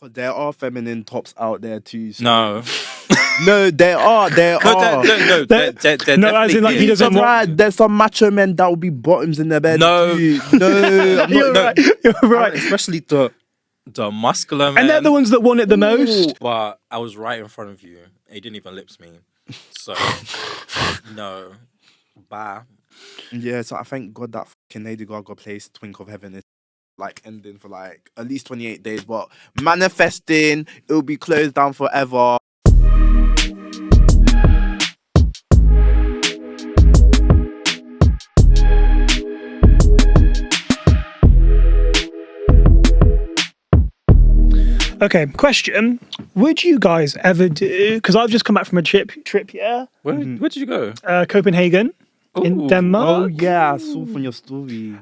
But there are feminine tops out there too. So. No. No, there are. There are. No, No, as in, like, he doesn't want... Right, there's some macho men that will be bottoms in their bed. No. Too. No, I'm You're not. right. You're right. Especially the muscular men. And they're the ones that want it the most. But I was right in front of you. He didn't even lips me. So, no. Bye. Yeah, so I thank God that fucking Lady Gaga plays Twink of Heaven is like ending for like at least 28 days. But manifesting, it'll be closed down forever. Okay, question. Would you guys ever do... Because I've just come back from a trip, yeah? Where did you go? Copenhagen in Denmark. Oh, yeah, I saw from your story.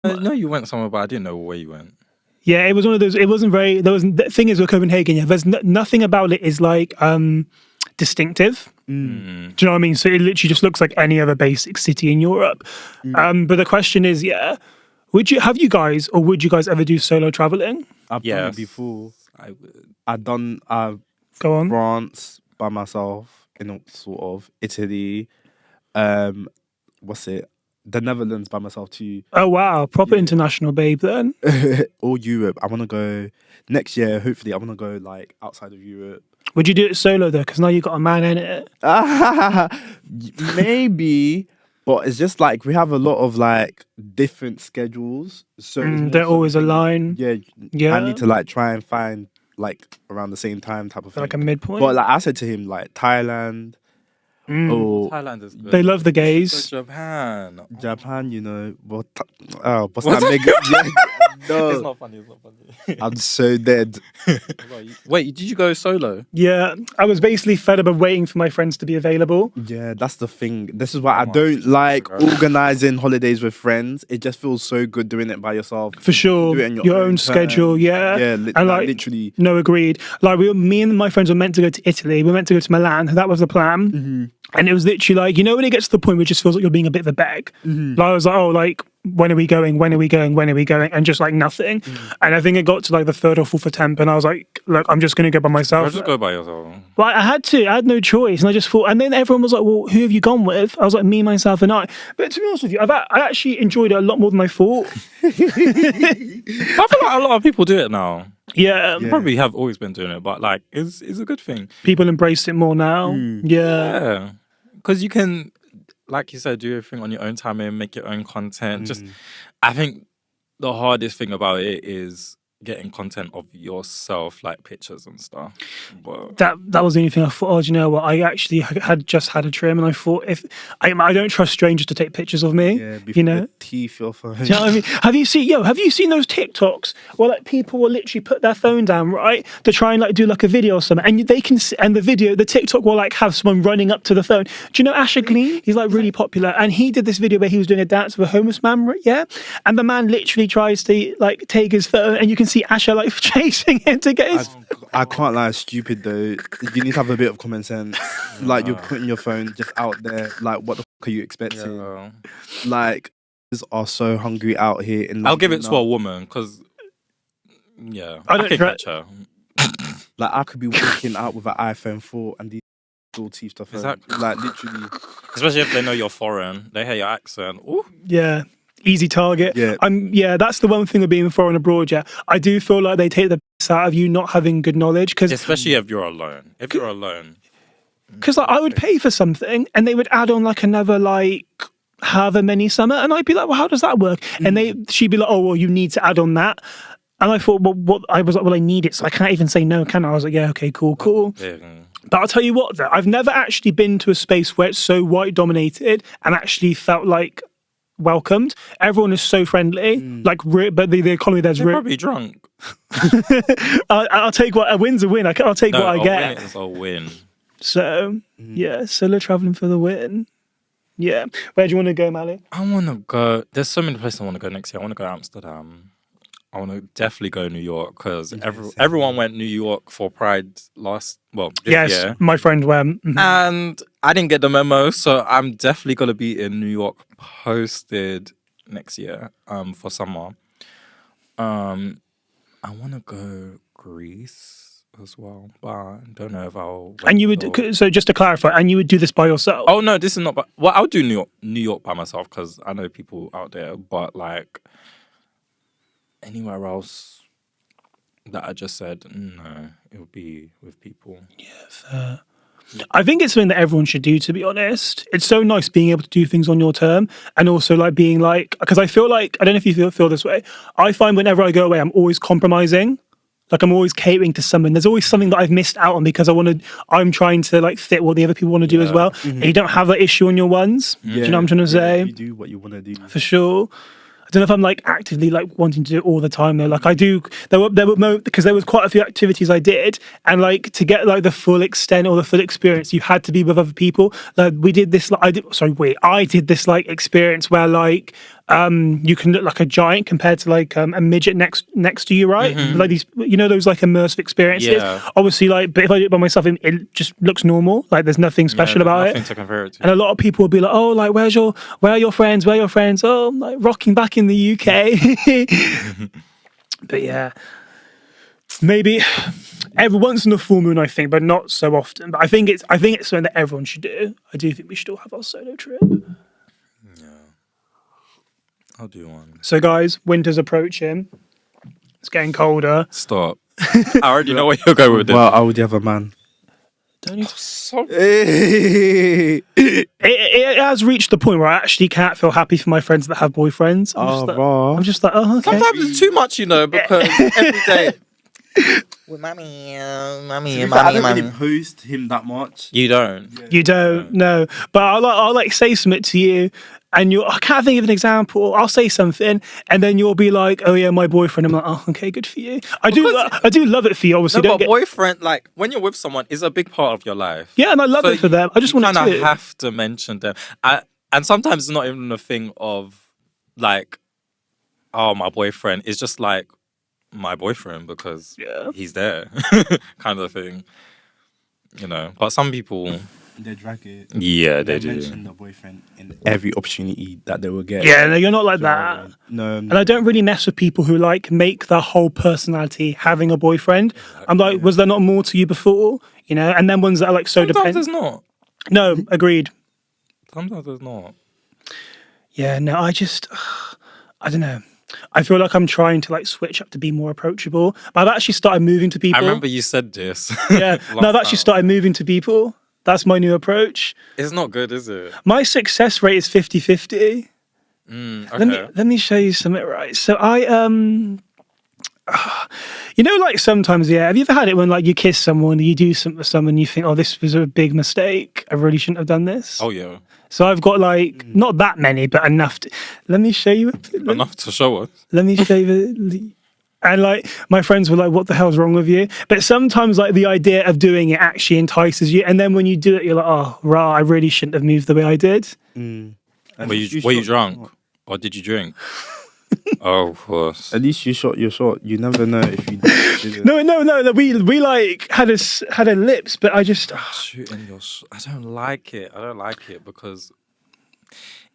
No, you went somewhere, but I didn't know where you went. Yeah, it was one of those... It wasn't very... The thing is with Copenhagen, yeah, there's nothing about it is like distinctive. Do you know what I mean? So it literally just looks like any other basic city in Europe. But the question is, yeah, would you ever do solo traveling? I've done it before. I would. I've done Go on. France by myself, in sort of Italy. What's it? The Netherlands by myself too. Oh wow, proper international babe then. Or Europe. I want to go next year. Hopefully, I want to go like outside of Europe. Would you do it solo though? Because now you've got a man in it. Maybe, but it's just like we have a lot of like different schedules, so they're always aligned. Yeah. I need to like try and find like around the same time type of thing. Like a midpoint. But like I said to him, like Thailand. Or Thailand is good. They love the gays. So Japan. You know, what's that nigga? Yeah, no, It's not funny. I'm so dead. Wait, did you go solo? Yeah, I was basically fed up of waiting for my friends to be available. Yeah, that's the thing. This is why I don't like organizing holidays with friends. It just feels so good doing it by yourself. For sure, Do it in your own time. schedule. Yeah, And like literally. No, agreed. Like me and my friends were meant to go to Italy. We were meant to go to Milan. That was the plan. Mm-hmm. And it was literally like, you know, when it gets to the point where it just feels like you're being a bit of a beg. Mm-hmm. Like I was like, oh, like, when are we going? When are we going? When are we going? And just like nothing. And I think it got to like the 3rd or 4th attempt, and I was like, look, I'm just going to go by myself. I'll just go by yourself. Well, I had to. I had no choice. And I just thought, and then everyone was like, well, who have you gone with? I was like, me, myself, and I. But to be honest with you, I actually enjoyed it a lot more than I thought. I feel like a lot of people do it now. Yeah. Probably have always been doing it, but like, it's a good thing. People embrace it more now. Yeah. Because you can, like you said, do everything on your own time and make your own content. Just, I think the hardest thing about it is getting content of yourself, like pictures and stuff. But that was the only thing I thought, oh, do you know what? I actually had just had a trim, and I thought, if I don't trust strangers to take pictures of me. Yeah, before you know, the teeth your phone. Do you know what I mean? Have you seen those TikToks where like people will literally put their phone down, right, to try and like do like a video or something, and they can and the TikTok will like have someone running up to the phone. Do you know Asher Glean? He's like really popular, and he did this video where he was doing a dance with a homeless man, yeah, and the man literally tries to like take his phone, and you can see Asher like chasing him to get his. I can't lie, it's stupid though. You need to have a bit of common sense. Like you're putting your phone just out there. Like what the fuck are you expecting? yeah. Like, are so hungry out here in London. I'll give it to now. a woman because, yeah, I I don't can try- catch her. Like I could be walking out with an iPhone 4 and these little teeth to phone. Exactly. Like literally. Especially if they know you're foreign. They hear your accent. Ooh. Yeah. Easy target. Yeah. That's the one thing of being foreign abroad. Yeah, I do feel like they take the piss out of you not having good knowledge, because Especially if you're alone. like, I would pay for something and they would add on like another like however many summer, and I'd be like, well, how does that work? And she'd be like, oh, well, you need to add on that. And I thought, well, I was like, well, I need it, so I can't even say no, can I? I was like, yeah, okay, cool. Yeah. But I'll tell you what, though, I've never actually been to a space where it's so white dominated and actually felt like welcomed. Everyone is so friendly, like, but the economy there's They're probably drunk. I'll take a win's a win. I'll take what I get. Win is a win. So yeah, solo traveling for the win. Yeah, where do you want to go, Mally? I want to go. There's so many places I want to go next year. I want to go to Amsterdam. I want to definitely go New York because everyone went New York for Pride this year. My friend went. And I didn't get the memo, so I'm definitely going to be in New York posted next year for summer. I want to go Greece as well, but I don't know if I'll. And you would, so just to clarify, and you would do this by yourself? Oh no, this is not. Well, I'll do New York by myself because I know people out there. But like anywhere else that I just said, no, it would be with people. Yeah, fair. I think it's something that everyone should do, to be honest. It's so nice being able to do things on your term and also like being like, because I feel like, I don't know if you feel this way. I find whenever I go away, I'm always compromising. Like I'm always catering to someone. There's always something that I've missed out on because I'm trying to like fit what the other people want to do as well. Mm-hmm. And you don't have that issue on your ones. Do you know what I'm trying to say? You do what you want to do. For sure. I don't know if I'm like actively like wanting to do it all the time though. Like I do, there were because there was quite a few activities I did, and like to get like the full extent or the full experience, you had to be with other people. Like we did this, like I did this like experience where like you can look like a giant compared to like a midget next to you, right? Like these, you know, those like immersive experiences. Yeah. Obviously, like, but if I do it by myself, it just looks normal. Like there's nothing special about nothing it. to compare it to. And a lot of people will be like, oh, like, where are your friends? Where are your friends? Oh, I'm like rocking back in the UK. But yeah, maybe every once in a full moon, I think, but not so often. But I think it's something that everyone should do. I do think we should all have our solo trip. Yeah, I'll do one. So guys, winter's approaching. It's getting colder. Stop. I already know where you're going with this. Well, I would have a man. Don't need to... So It has reached the point where I actually can't feel happy for my friends that have boyfriends. I'm just like, oh, okay. sometimes it's too much, you know, because every day. Well, mommy, I don't really post him that much. You don't. You don't know, but I'll like say something to you, and I can't think of an example. I'll say something, and then you'll be like, "Oh yeah, my boyfriend." I'm like, "Oh, okay, good for you." I do love it for you. Obviously, No, but boyfriend, like when you're with someone, is a big part of your life. Yeah, and I love it for them. I just want to kind of have to mention them. And sometimes it's not even a thing of like, oh, my boyfriend. It's just like my boyfriend because he's there, kind of thing. You know, but some people. They drag it. Yeah, they do. Mention the boyfriend in every opportunity that they will get. Yeah, no, you're not like that. No. And I don't really mess with people who like make their whole personality having a boyfriend. I'm like, was there not more to you before? You know, and then ones that are like so dependent. Sometimes there's not. No, agreed. Sometimes there's not. Yeah, no, I don't know. I feel like I'm trying to like switch up to be more approachable. But I've actually started moving to people. I remember you said this. Yeah, no, I've actually started moving to people. That's my new approach. It's not good, is it? My success rate is 50-50. Okay. Let me show you something, right? So I, you know, like sometimes, have you ever had it when like you kiss someone, you do something with someone, you think, oh, this was a big mistake. I really shouldn't have done this. Oh, yeah. So I've got like, not that many, but enough. Let me show you. Enough to show us. Let me show you. And like my friends were like, what the hell's wrong with you? But sometimes like the idea of doing it actually entices you. And then when you do it, you're like, oh, I really shouldn't have moved the way I did. Were you drunk? Or did you drink? Oh, of course. At least you shot your shot. You never know if you did it. No. We like had a lips, but I just... Shooting your shot. I don't like it. Because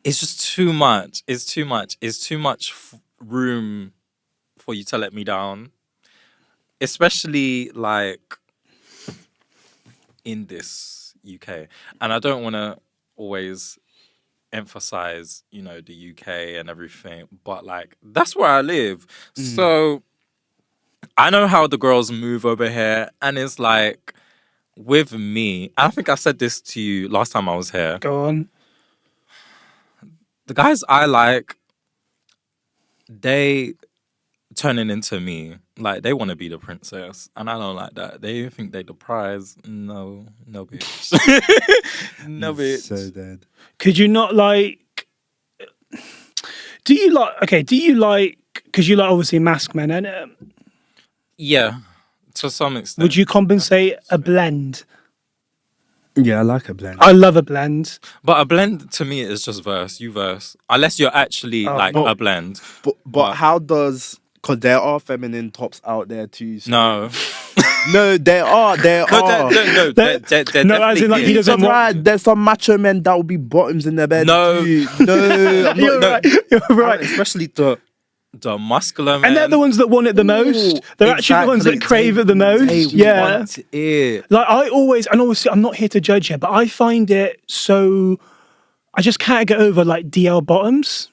it's just too much. It's too much room for you to let me down, especially like in this UK. And I don't want to always emphasize, you know, the UK and everything, but like that's where I live. So I know how the girls move over here, and it's like with me, I think I said this to you last time I was here. Go on. The guys I like, they turning into me. Like, they want to be the princess, and I don't like that. They think they the prize. No, bitch. No, bitch. So dead. Could you not like... Do you like... Because you like obviously mask men, innit? Yeah, to some extent. Would you compensate a blend? Yeah, I like a blend. I love a blend. But a blend to me is just verse. You verse. Unless you're actually a blend. But how does... Because there are feminine tops out there too. So. No. No, there are. No, as in, like, he doesn't want... There's some macho men that will be bottoms in their bed. No. Too. No, I'm You're not, right. You're right. Especially the the muscular men. And they're the ones that want it the most. They're actually the ones that crave it the most. Yeah. Want it. Like I always, and obviously I'm not here to judge here, but I find it so, I just can't get over like DL bottoms.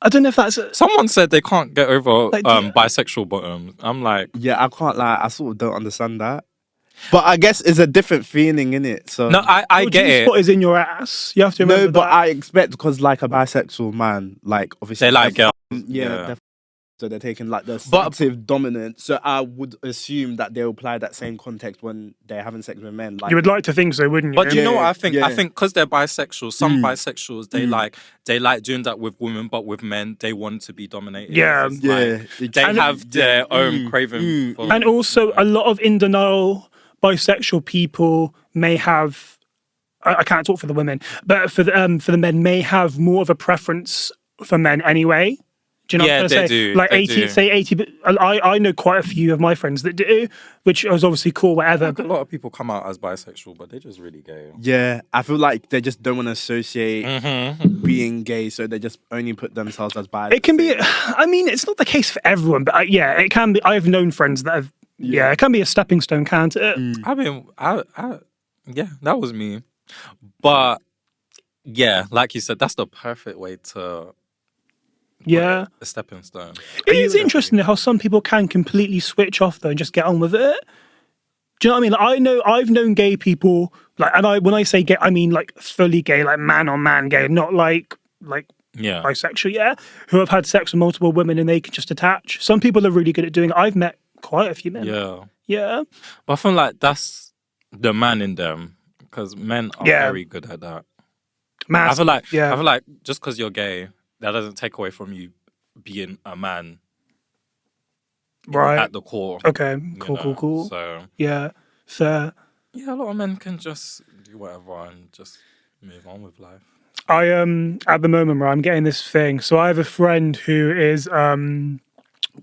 I don't know if that's... Someone said they can't get over Like, bisexual bottoms. I'm like... Yeah, I can't lie. I sort of don't understand that. But I guess it's a different feeling, innit? So No, I your get it. G-spot is in your ass. You have to remember no, but that. I expect because like a bisexual man, like obviously They like they're girls. yeah. So they're taking like the assertive dominant. So I would assume that they'll apply that same context when they're having sex with men. Like You would like to think so, wouldn't you? But do you know what I think? Yeah. I think because they're bisexual, some bisexuals they like doing that with women, but with men they want to be dominated. Yeah. It's Yeah. like, they have their own craving. For, And also, a lot of in denial bisexual people may have. I can't talk for the women, but for the men may have more of a preference for men anyway. Do you know Yeah, what I'm they saying? do, Like they 80, do. say 80. But I know quite a few of my friends that do, which was obviously cool, whatever. a But lot of people come out as bisexual, but they're just really gay. Yeah, I feel like they just don't want to associate Mm-hmm. being gay, so they just only put themselves as bi. it can be. I mean, it's not the case for everyone, but yeah, it can be. I've known friends that have. Yeah, it can be a stepping stone, can't it? I mean, yeah, that was me. But yeah, like you said, that's the perfect way to Yeah. a stepping stone. It is interesting how some people can completely switch off though and just get on with it. Do you know what I mean? Like I've known gay people, like, and when I say gay, I mean like fully gay, like man on man gay, not like Yeah. bisexual, yeah, who have had sex with multiple women and they can just attach. Some people are really good at doing it. I've met quite a few men. Yeah. Yeah. But I feel like that's the man in them because men are very good at that. I feel like just because you're gay, that doesn't take away from you being a man, right at the core. Okay. you Cool. know? Cool. Cool. So Yeah. Fair. yeah, a lot of men can just do whatever and just move on with life. I at the moment, right, I'm getting this thing. So I have a friend who is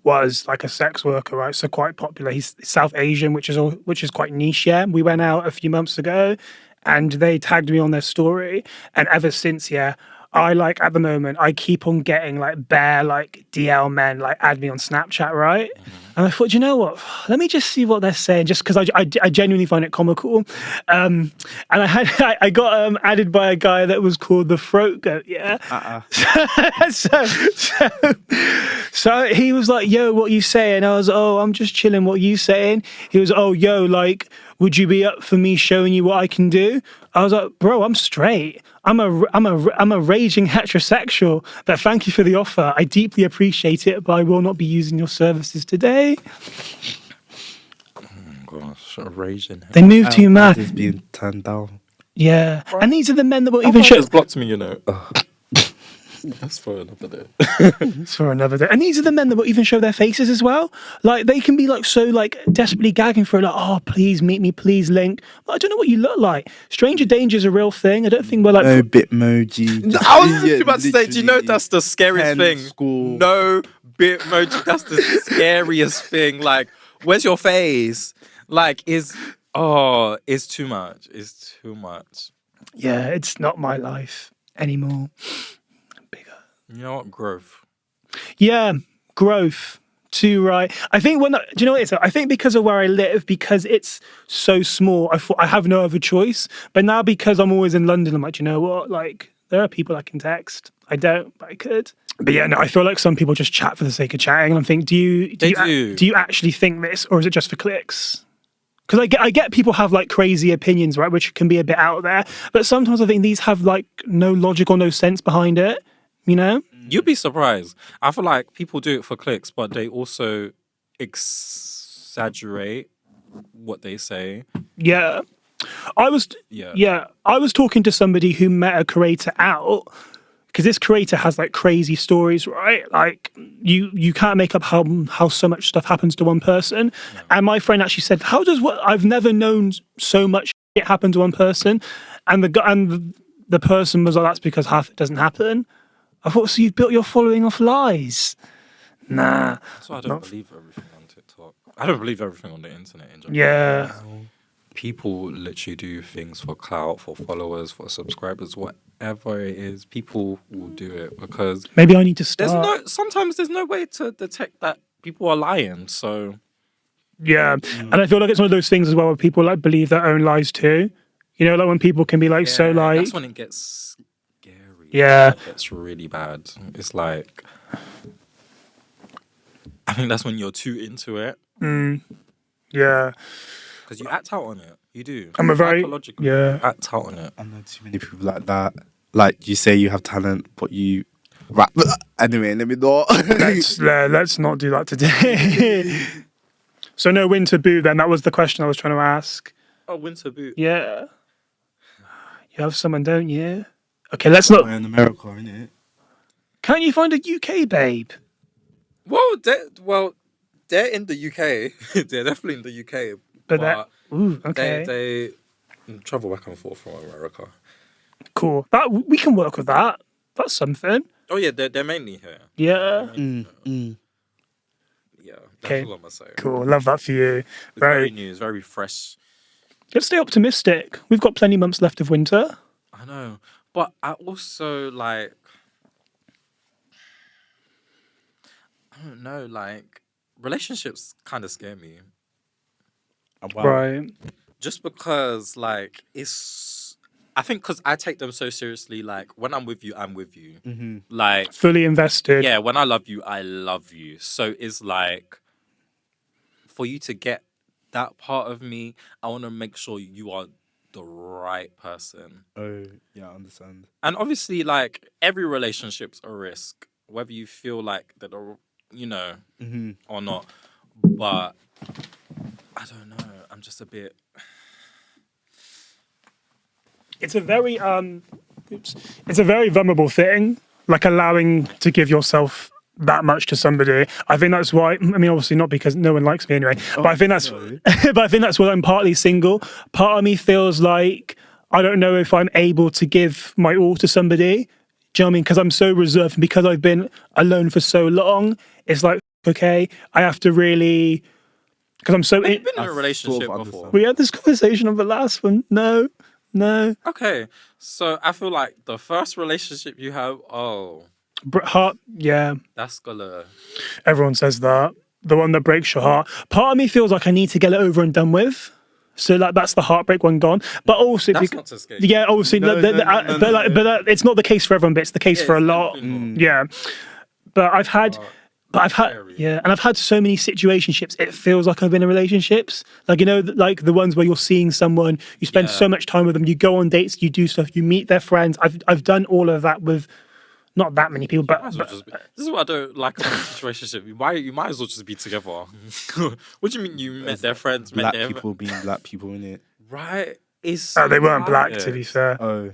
was like a sex worker, right? So quite popular. He's South Asian, which is quite niche. Yeah, we went out a few months ago, and they tagged me on their story, and ever since, yeah, I like at the moment I keep on getting like bare like DL men like add me on Snapchat, right? And I thought, you know what? Let me just see what they're saying, just because I genuinely find it comical. And I got added by a guy that was called the Throat Goat, yeah. So he was like, "Yo, what you saying?" I was, "Oh, I'm just chilling. What you saying?" He was, "Oh, yo, like, would you be up for me showing you what I can do?" I was like, "Bro, I'm straight. I'm a raging heterosexual. But thank you for the offer. I deeply appreciate it, but I will not be using your services today." Gosh, raging. They moved too mad. It's being turned down. Yeah, and these are the men that will even show. Just blocked me, you know. That's for another day. It's for another day. And these are the men that will even show their faces as well. Like they can be like so like desperately gagging for it, like, "Oh, please meet me, please link." But I don't know what you look like. Stranger danger is a real thing. I don't think we're like No Bitmoji. I was literally about to say, do you know that's the scariest thing? School. No Bitmoji. That's the scariest thing. Like, where's your face? Like, it's too much. It's too much. yeah, it's not my life anymore. You know what? Growth. Yeah, growth. Too right. I think do you know what it is? I think because of where I live, because it's so small, I thought I have no other choice. But now because I'm always in London, I'm like, you know what? Like there are people I can text. I don't, but I could. But yeah, no, I feel like some people just chat for the sake of chatting. And I'm thinking, do you actually think this, or is it just for clicks? Because I get people have like crazy opinions, right, which can be a bit out there. But sometimes I think these have like no logic or no sense behind it. You know? You'd be surprised. I feel like people do it for clicks, but they also exaggerate what they say. Yeah. I was talking to somebody who met a creator out, because this creator has like crazy stories, right? Like you can't make up how so much stuff happens to one person. No. And my friend actually said, I've never known so much shit happen to one person. And the person was like, "That's because half it doesn't happen." I thought, so you've built your following off lies? Nah. That's why I don't believe everything on TikTok. I don't believe everything on the internet in general. Yeah. People literally do things for clout, for followers, for subscribers, whatever it is, people will do it because Maybe I need to start. sometimes there's no way to detect that people are lying. So Yeah, and I feel like it's one of those things as well where people like believe their own lies too. You know, like when people can be like so like. that's when it gets scary. Yeah. It gets really bad. It's like I think that's when you're too into it. Yeah. Because you act out on it. You do. I'm a very Psychologically, yeah. you act out on it. I know too many people like that. Like you say you have talent, but you rap. Anyway, let me not. Let's not do that today. So no winter boot then. That was the question I was trying to ask. Oh, winter boot. Yeah. You have someone, don't you? Okay, let's not. We're in America, innit? Can't you find a UK babe? Well, they're in the UK. They're definitely in the UK. But ooh, okay. They travel back and forth from America. Cool. That we can work with that. That's something. Oh yeah, they're mainly here. Yeah. Yeah, that's Okay. all I'm gonna say. Cool. Love that for you. It's very new. It's very fresh. Let's stay optimistic. We've got plenty months left of winter. I know, but I also like. I don't know, like relationships kind of scare me. Wow. Right. Just because, like, I think because I take them so seriously. Like, when I'm with you, I'm with you. Like, Fully invested. yeah, when I love you, I love you. So it's like, for you to get that part of me, I want to make sure you are the right person. Oh, yeah, I understand. And obviously, like, every relationship's a risk, whether you feel like that, or not. But I don't know. I'm just a bit. It's a very it's a very vulnerable thing, like allowing to give yourself that much to somebody. I think that's why. I mean, obviously not because no one likes me anyway. But I think that's. No. But I think that's why I'm partly single. Part of me feels like I don't know if I'm able to give my all to somebody. Do you know what I mean? Because I'm so reserved and because I've been alone for so long, it's like okay, I have to really. Because I'm so. Have you been in a I relationship sort of before? We had this conversation on the last one. No. Okay, so I feel like the first relationship you have, Heart. Yeah. that's gonna. Everyone says that. The one that breaks your heart. Part of me feels like I need to get it over and done with. So like that's the heartbreak one gone. But also, That's not to scare you. yeah, obviously, No, but it's not the case for everyone. But it's the case for a it's lot. definitely not. Yeah. But I've had. Scary. Yeah, and I've had so many situationships. It feels like I've been in relationships, like like the ones where you're seeing someone, you spend so much time with them, you go on dates, you do stuff, you meet their friends. I've done all of that with not that many people, but This is what I don't like about a situationship. You might as well just be together. What do you mean you met their friends? Black Met their people being black people, innit? right? It's they weren't so black hard. to be fair. Oh.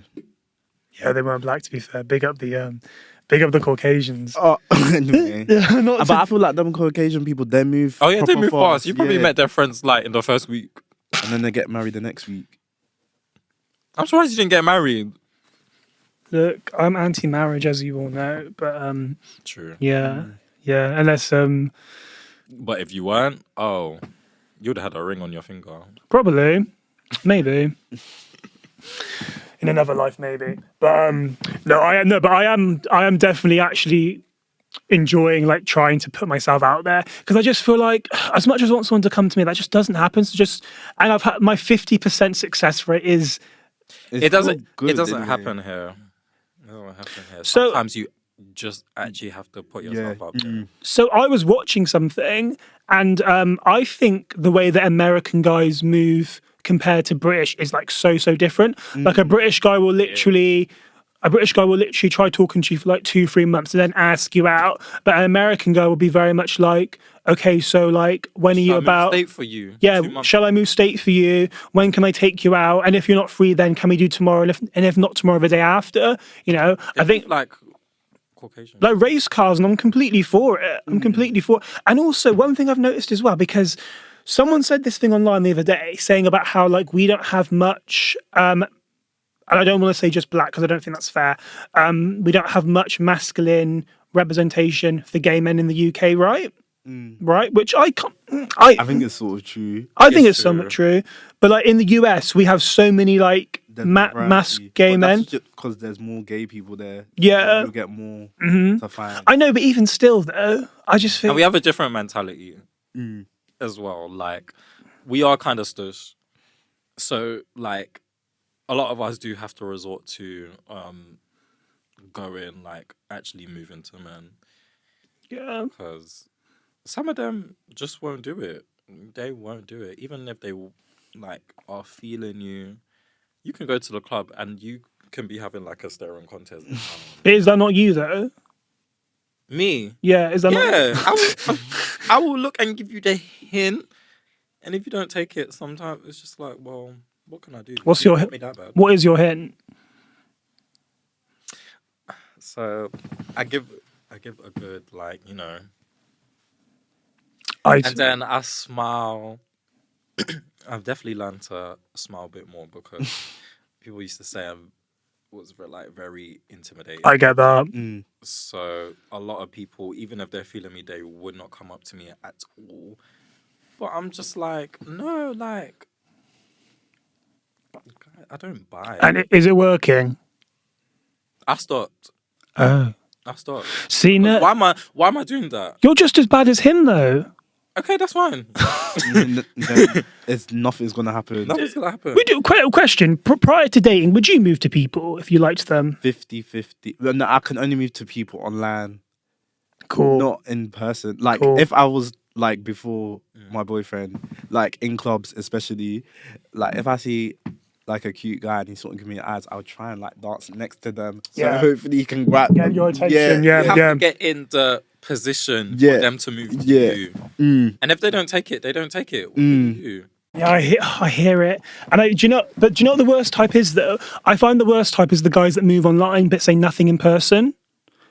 Yeah, they weren't black to be fair. Big up the Caucasians. Oh, anyway. Not But I feel like them Caucasian people, they move. Oh yeah, they proper move fast. You probably yeah. met their friends like in the first week. And then they get married the next week. I'm surprised you didn't get married. Look, I'm anti-marriage, as you all know, but True. yeah, unless But if you weren't, you'd have had a ring on your finger. probably, maybe. In another life, maybe, but no, but I am definitely actually enjoying like trying to put myself out there because I just feel like as much as I want someone to come to me, that just doesn't happen. And I've had my 50% success rate is. It doesn't. Good, It doesn't anyway. happen here. It doesn't happen here. So- Sometimes you just actually have to put yourself out there. So I was watching something, and I think the way that American guys move compared to British is like so different. Like a British guy will literally try talking to you for like 2-3 months and then ask you out. But an American guy will be very much like, okay, so like when are you about? State for you. Yeah, 2 months. shall I move state for you? When can I take you out? And if you're not free, then can we do tomorrow? And if not tomorrow, the day after? You know, I think like Caucasian. like race cars, and I'm completely for it. I'm completely for it. And also, one thing I've noticed as well, because someone said this thing online the other day, saying about how like we don't have much. And I don't want to say just black because I don't think that's fair. We don't have much masculine representation for gay men in the UK, right? Right, which I can't. I think it's sort of true. I think It's it's somewhat true. But like in the US, we have so many like there's mass variety. gay But men. that's just because there's more gay people there. Yeah. You'll get more Mhm. to find. I know, but even still, though, I just think And we have a different mentality Mm. as well. Like, we are kind of stush. So, like, a lot of us do have to resort to going, like, actually moving to men. yeah. Because some of them just won't do it. They won't do it. Even if they, like, are feeling you, you can go to the club and you can be having, like, a staring contest. Is that not you though? Me? Yeah, is that Yeah. not? I will look and give you the hint. And if you don't take it, sometimes it's just like, well, what can I do? What's You your want me that bad? What is your hint? So I give a good, like, you know, I and then I smile. I've definitely learned to smile a bit more because people used to say I was very intimidating. I get that. Mm. So a lot of people, even if they're feeling me, they would not come up to me at all. But I'm just like, no, like, I don't buy it. And is it working? I stopped. Oh, I stopped. see, Because no, why am I doing that? you're just as bad as him though. Okay, that's fine. It's nothing's gonna happen. Nothing's gonna happen. We do quite a question. Prior to dating, would you move to people if you liked them? 50-50. Well, no, I can only move to people online, Cool. not in person. Like Cool. if I was like before my boyfriend, like in clubs especially, like if I see like a cute guy and he's sort of giving me eyes, I'll try and like dance next to them. So Yeah. hopefully he can grab Get your attention. You Yeah, have yeah. to get in the position Yeah. for them to move to Yeah. you. Mm. And if they don't take it, they don't take it. What do you? Yeah, I hear it. And do you know what the worst type is though? I find the worst type is the guys that move online but say nothing in person.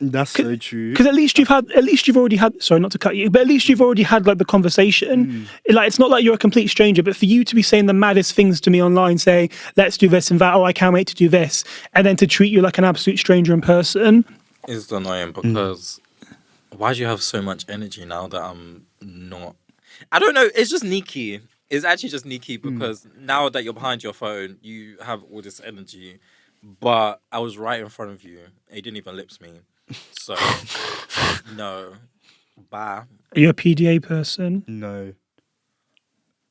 That's so true. Because at least you've already had. Sorry, not to cut you, but at least you've already had like the conversation. Like it's not like you're a complete stranger, but for you to be saying the maddest things to me online, saying let's do this and that, oh I can't wait to do this, and then to treat you like an absolute stranger in person. It's annoying because why do you have so much energy now that I'm not? I don't know. It's just sneaky. It's actually just sneaky because now that you're behind your phone, you have all this energy. But I was right in front of you. And you didn't even lips me. So, no. Bye. Are you a PDA person? No.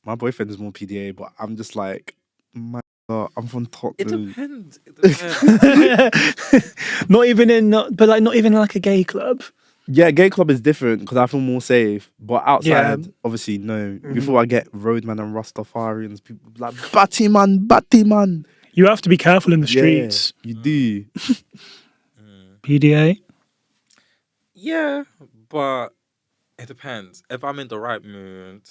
My boyfriend is more PDA, but I'm just like, my God, I'm from Tottenham. It depends. It depends. Not even in like a gay club. Yeah, gay club is different because I feel more safe. But outside, Yeah. obviously, no. Before I get roadman and Rastafarians, people be like, Batty man. You have to be careful in the streets. Yeah, you do. PDA. Yeah, but it depends. If I'm in the right mood,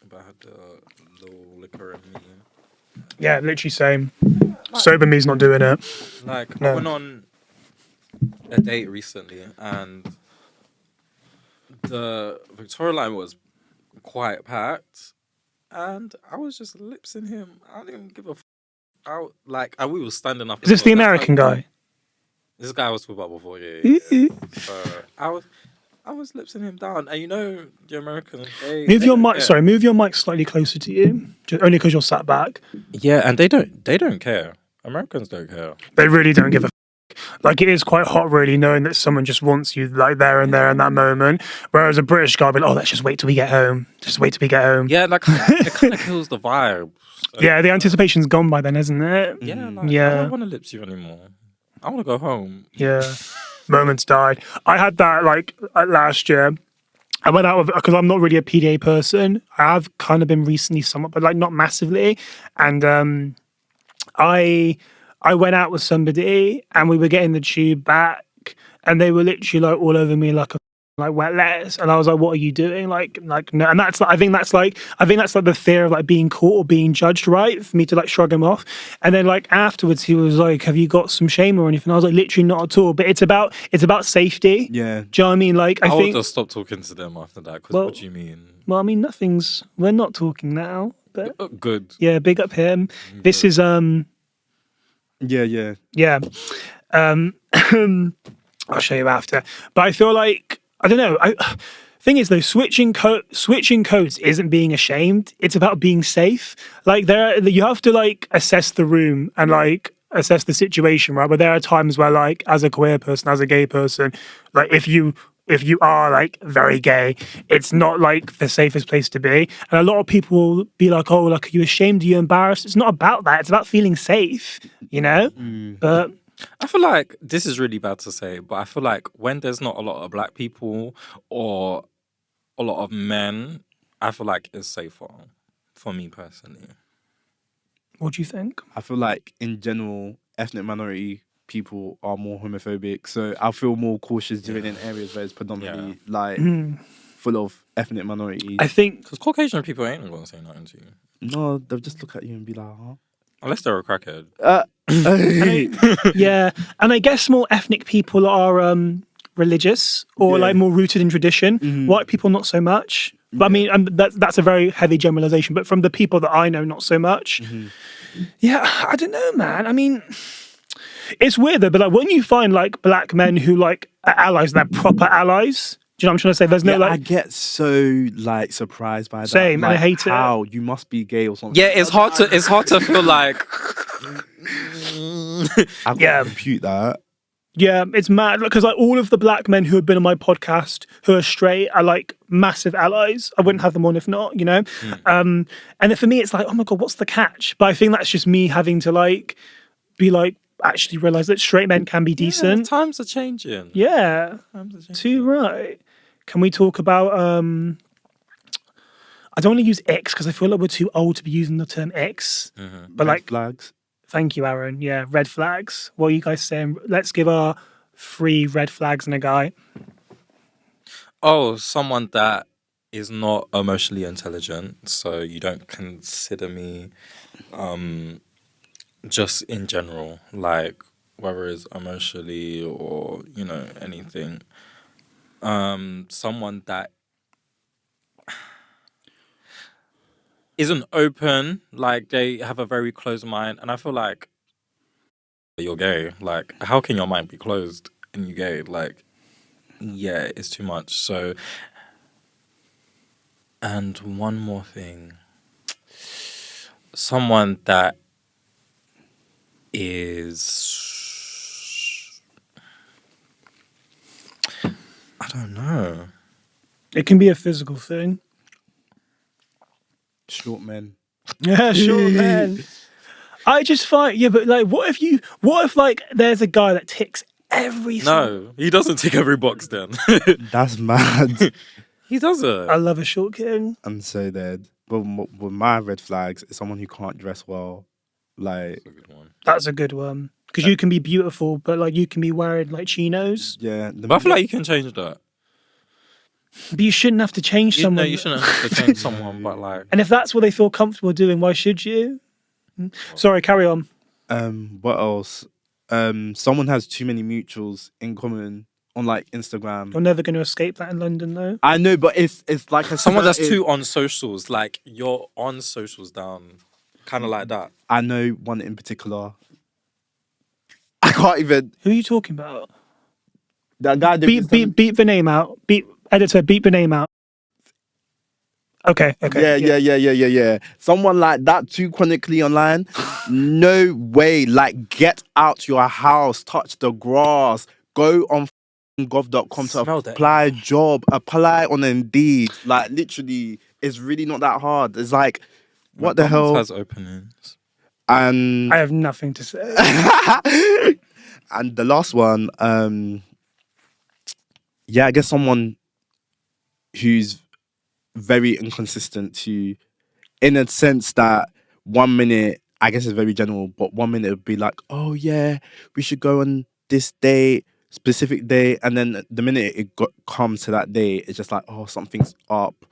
if I had the little liquor in me. Yeah, literally same. Sober me's not doing it. Like, No. I went on a date recently and the Victoria line was quite packed and I was just lipsing him. I didn't give a we were standing up. Is this the American guy? This guy I was talking about before, yeah. So I was lipsing him down, and you know the Americans. Move your mic. Sorry, move your mic slightly closer to you. Only because you're sat back. Yeah, and they don't care. Americans don't care. They really don't give a. Like it is quite hot, really, knowing that someone just wants you like there and there in that moment. Whereas a British guy, will be like, oh, let's just wait till we get home. Just wait till we get home. Yeah, like it kind of kills the vibe. So, Yeah, the anticipation's gone by then, isn't it? yeah, like, I Yeah. don't want to lips you anymore. I want to go home. Yeah. Moments died. I had that like last year. I went out because I'm not really a PDA person. I have kind of been recently somewhat, but like not massively. And I went out with somebody and we were getting the tube back and they were literally like all over me like wet lettuce, and I was like, "What are you doing?" Like no. And that's I think that's like the fear of like being caught or being judged, right? For me to like shrug him off, and then like afterwards he was like, "Have you got some shame or anything?" I was like, "Literally not at all." But it's about safety. Yeah. Do you know what I mean? Like I would think. just stop talking to them after that. Because Well- what do you mean? Well, I mean, we're not talking now, but Good. yeah, big up him. This is Yeah. yeah. I'll show you after. But I feel like I don't know. Thing is, though, switching codes isn't being ashamed. It's about being safe. Like you have to like assess the room and like assess the situation, right? But there are times where, like, as a queer person, as a gay person, like if you are like very gay, it's not like the safest place to be. And a lot of people will be like, "Oh, like, are you ashamed? Are you embarrassed?" It's not about that. It's about feeling safe, you know. But I feel like this is really bad to say, but I feel like when there's not a lot of black people or a lot of men, I feel like it's safer for me personally. what do you think? I feel like in general, ethnic minority people are more homophobic, so I feel more cautious doing in areas where it's predominantly like full of ethnic minorities. I think Because Caucasian people ain't gonna say nothing to you. No, they'll just look at you and be like, huh? Unless they're a crackhead. yeah, and I guess more ethnic people are religious or like more rooted in tradition. White people not so much. But I mean, that's a very heavy generalization. But from the people that I know, not so much. Yeah, I don't know, man. I mean, it's weird though. But like when you find like black men who like are allies, they're proper allies. Do you know what I'm trying to say? There's no like. I get so like surprised by that. Same, like, and I hate it. how you must be gay or something. Yeah, it's hard to feel like I can't compute that. Yeah, it's mad because like all of the black men who have been on my podcast who are straight are like massive allies. I wouldn't have them on if not, you know. And then for me, it's like, oh my god, what's the catch? But I think that's just me having to like be like actually realize that straight men can be decent. Times are changing. Yeah, too right. Can we talk about? I don't want to use X because I feel like we're too old to be using the term X. But Red like flags. Thank you, Aaron. Yeah, red flags. What are you guys saying? Let's give our 3 red flags and a guy. Oh, someone that is not emotionally intelligent. So you don't consider me just in general, like whether it's emotionally or, you know, anything. Someone that isn't open, like they have a very closed mind, and I feel like you're gay. Like, how can your mind be closed and you're gay? Like, yeah, it's too much. So, and one more thing, someone that is, I don't know. It can be a physical thing. Short men. Yeah, sure, man. I just find, but like, what if like there's a guy that ticks every No, he doesn't tick every box then. That's mad. He doesn't. I love a short king. I'm so dead. But with my red flags, is someone who can't dress well. Like, That's a good one. Because you can be beautiful, but like you can be wearing like chinos. yeah. But I feel like you can change that. But you shouldn't have to change someone. No, you shouldn't have to change someone, but like... And if that's what they feel comfortable doing, why should you? Sorry, carry on. What else? Someone has too many mutuals in common on like Instagram. You're never going to escape that in London, though. I know, but it's like Someone that's too on socials, like you're on socials down, kind of like that. I know one in particular. I can't even. Who are you talking about? That guy. Beep the name out. Editor, beep the name out. Okay. Yeah. Someone like that too chronically online. No way. Like, get out your house, touch the grass, go on gov.com to apply a job, apply on Indeed. Like, literally, it's really not that hard. It's like, what the hell? Has openings. And I have nothing to say. And the last one, I guess someone who's very inconsistent to, in a sense that 1 minute, I guess it's very general, but 1 minute would be like, oh yeah, we should go on this day, specific day, and then the minute it comes to that day, it's just like, oh, something's up,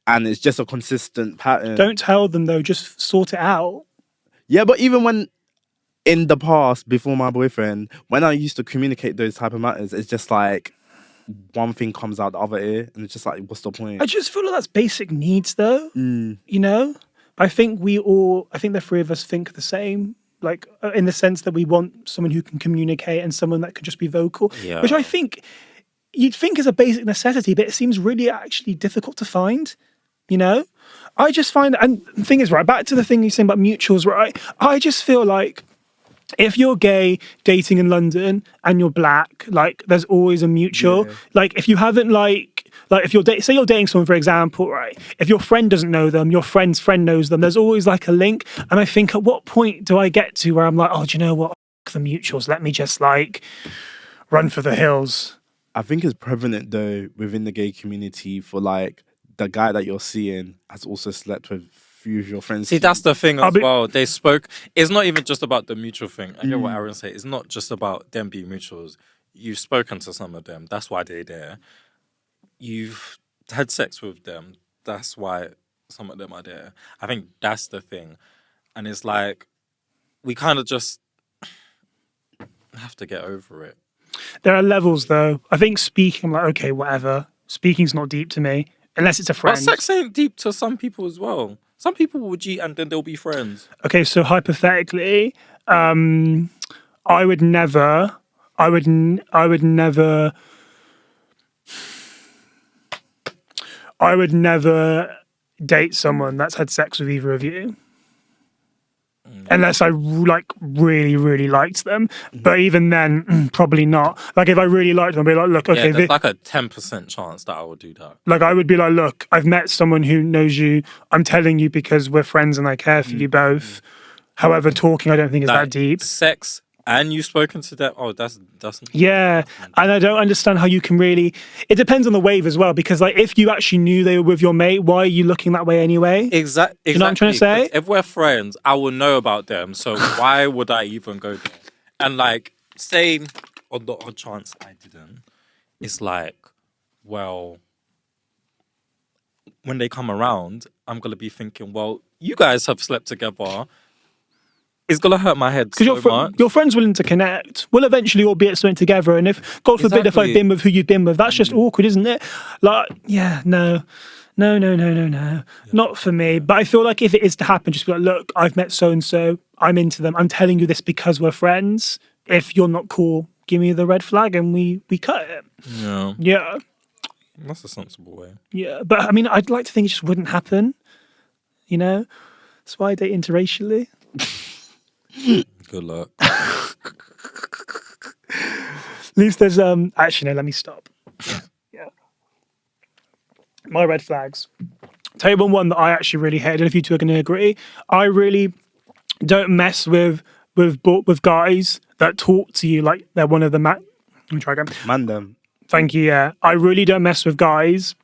and it's just a consistent pattern. Don't tell them though, just sort it out. Yeah, but even when in the past, before my boyfriend, when I used to communicate those type of matters, it's just like one thing comes out the other ear, and it's just like, what's the point? I just feel like that's basic needs, though. You know, I think the 3 of us think the same. Like in the sense that we want someone who can communicate and someone that can just be vocal. Yeah. Which I think you'd think is a basic necessity, but it seems really actually difficult to find, you know? I just find, and the thing is, right, back to the thing you're saying about mutuals, right? I just feel like if you're gay dating in London and you're black, like there's always a mutual. Like if you haven't like if you're say you're dating someone, for example, right? If your friend doesn't know them, your friend's friend knows them, there's always like a link. And I think at what point do I get to where I'm like, oh, do you know what? F- the mutuals, let me just like run for the hills. I think it's prevalent though within the gay community for like the guy that you're seeing has also slept with few of your friends. See, that's the thing as well. They spoke. It's not even just about the mutual thing. I get what Aaron said. It's not just about them being mutuals. You've spoken to some of them. That's why they're there. You've had sex with them. That's why some of them are there. I think that's the thing. And it's like, we kind of just have to get over it. There are levels though. I think speaking, I'm like, okay, whatever. Speaking's not deep to me. Unless it's a friend. But sex ain't deep to some people as well. Some people will cheat and then they'll be friends. Okay, so hypothetically, I would never date someone that's had sex with either of you. Unless I like really, really liked them. But even then, probably not. Like if I really liked them, I'd be like, look, okay. Yeah, there's like a 10% chance that I will do that. Like I would be like, look, I've met someone who knows you. I'm telling you because we're friends and I care for you both. However, talking I don't think is Like, that deep. Sex and you've spoken to them. Oh, that's yeah. And I don't understand how you can really. It depends on the wave as well, because like if you actually knew they were with your mate, why are you looking that way anyway? Exactly. You know what I'm trying to say? If we're friends, I will know about them. So why would I even go there? And like, say on the odd chance I didn't, it's like, well, when they come around, I'm gonna be thinking, well, you guys have slept together. It's gonna hurt my head so much. Your friend's willing to connect. We'll eventually all be at something together. And if, God forbid, if I've been with who you've been with, that's just awkward, isn't it? Like, yeah, no. Not for me. But I feel like if it is to happen, just be like, look, I've met so-and-so. I'm into them. I'm telling you this because we're friends. If you're not cool, give me the red flag and we cut it. Yeah. Yeah. That's a sensible way. Yeah. But I mean, I'd like to think it just wouldn't happen. You know? That's why I date interracially. Good luck. At least there's actually no, let me stop. Yeah. My red flags. Tell you one that I actually really hate, and if you two are gonna agree, I really don't mess with guys that talk to you like they're one of the Let me try again. Mandem. Thank you, yeah. I really don't mess with guys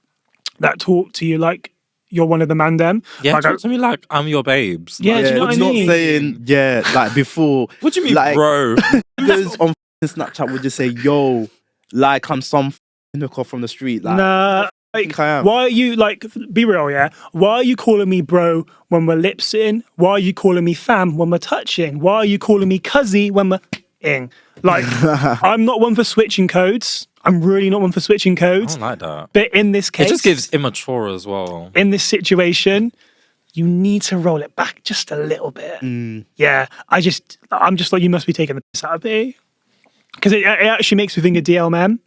that talk to you like you're one of the mandem. Yeah, like, talk to me like I'm your babes. Yeah, like, do you know what I mean? Not saying, yeah, like before. What do you mean, like, bro? Those on Snapchat would just say, yo, like I'm some hooker from the street. Like, nah, like, I am. why are you, like, be real, yeah? Why are you calling me bro when we're lip sitting? Why are you calling me fam when we're touching? Why are you calling me cuzzy when we're ing? Like, I'm not one for switching codes. I'm really not one for switching codes. I don't like that. But in this case... It just gives immature as well. In this situation, you need to roll it back just a little bit. Yeah, I'm just like, you must be taking the piss out of me. Because it actually makes me think of DL men.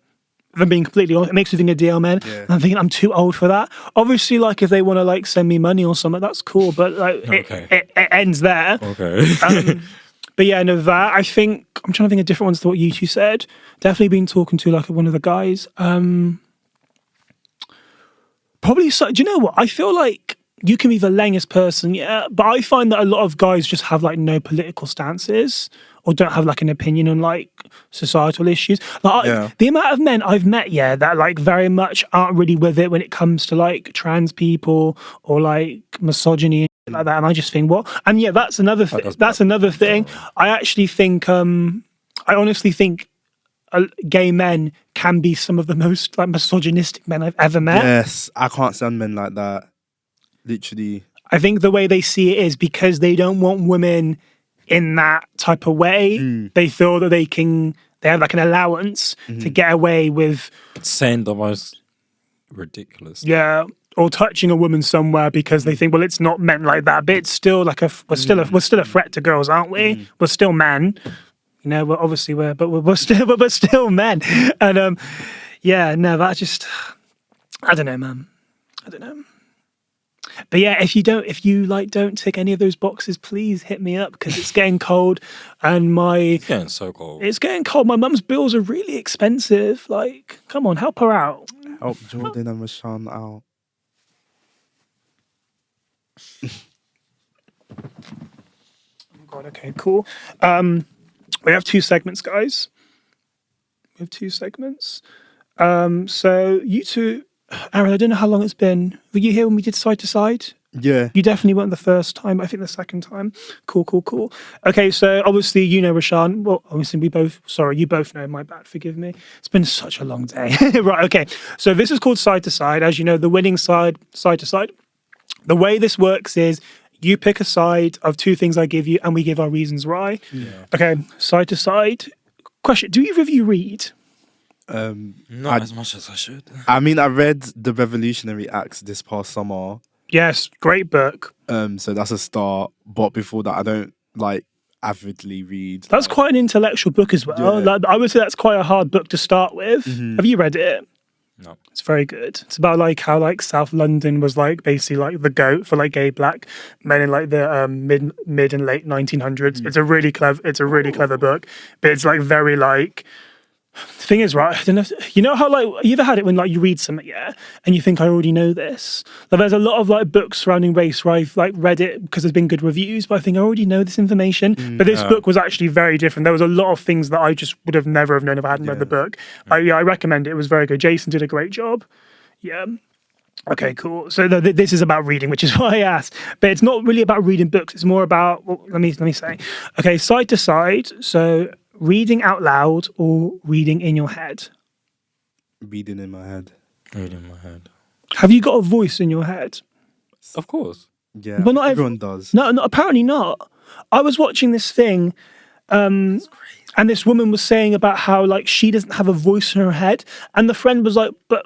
If I'm being completely honest, it makes me think of DL men. Yeah. And I'm thinking I'm too old for that. Obviously, like, if they want to, like, send me money or something, that's cool. But, like, it ends there. Okay. But yeah, no, that, I think, I'm trying to think of different ones to what you two said. Definitely been talking to, like, one of the guys. Probably, so, do you know what? I feel like you can be the layest person, yeah, but I find that a lot of guys just have, like, no political stances or don't have, like, an opinion on, like, societal issues. Like, the amount of men I've met, yeah, that, like, very much aren't really with it when it comes to, like, trans people or, like, misogyny and like that, and I just think, what? And yeah, that's another that's another thing. I actually think, I honestly think gay men can be some of the most, like, misogynistic men I've ever met. Yes, I can't stand men like that. Literally. I think the way they see it is because they don't want women in that type of way. They feel that they have like an allowance to get away with saying the most ridiculous. Yeah. Or touching a woman somewhere because they think, well, it's not meant like that. But it's still like we're still a threat to girls, aren't we? We're still men. You know, we're still men. And Yeah, no, that just, I don't know, man. I don't know. But yeah, if you don't tick any of those boxes, please hit me up because it's getting cold, and It's getting so cold. it's getting cold. My mum's bills are really expensive. Like, come on, help her out. Help Jordan and Rashawn out. Oh God, okay, cool. We have 2 segments, guys. We have 2 segments. So you two, Aaron, I don't know how long it's been. Were you here when we did side to side? Yeah. You definitely weren't the first time. I think the second time. Cool. Okay, so obviously you know Rashawn. Well, obviously you both know. My bad. Forgive me. It's been such a long day. Right. Okay. So this is called side to side. As you know, the winning side to side. The way this works is you pick a side of 2 things I give you, and we give our reasons why. Yeah. Okay. Side to side. Question: do either of you read? Not as much as I should. I mean, I read The Revolutionary Acts this past summer. Yes, great book. So that's a start. But before that, I don't like avidly read. That's quite an intellectual book as well. Yeah. Like, I would say that's quite a hard book to start with. Have you read it? No. It's very good. It's about like how like South London was like basically like the goat for like gay black men in like the mid and late 1900s. It's a really clever book, but it's like very like. The thing is, right, I don't know you know how like you ever had it when like you read something, yeah, and you think I already know this. Like there's a lot of like books surrounding race where I've like read it because there's been good reviews, but I think I already know this information. But this book was actually very different. There was a lot of things that I just would have never have known if I hadn't read the book. I recommend it. It was very good. Jason did a great job. Yeah. Okay, cool. So this is about reading, which is why I asked. But it's not really about reading books. It's more about, well, let me say. Okay, side to side. So reading out loud or reading in your head? Reading in my head. Reading in my head. Have you got a voice in your head? Of course. Yeah, But not everyone does. No, apparently not. I was watching this thing, and this woman was saying about how like she doesn't have a voice in her head, and the friend was like, "But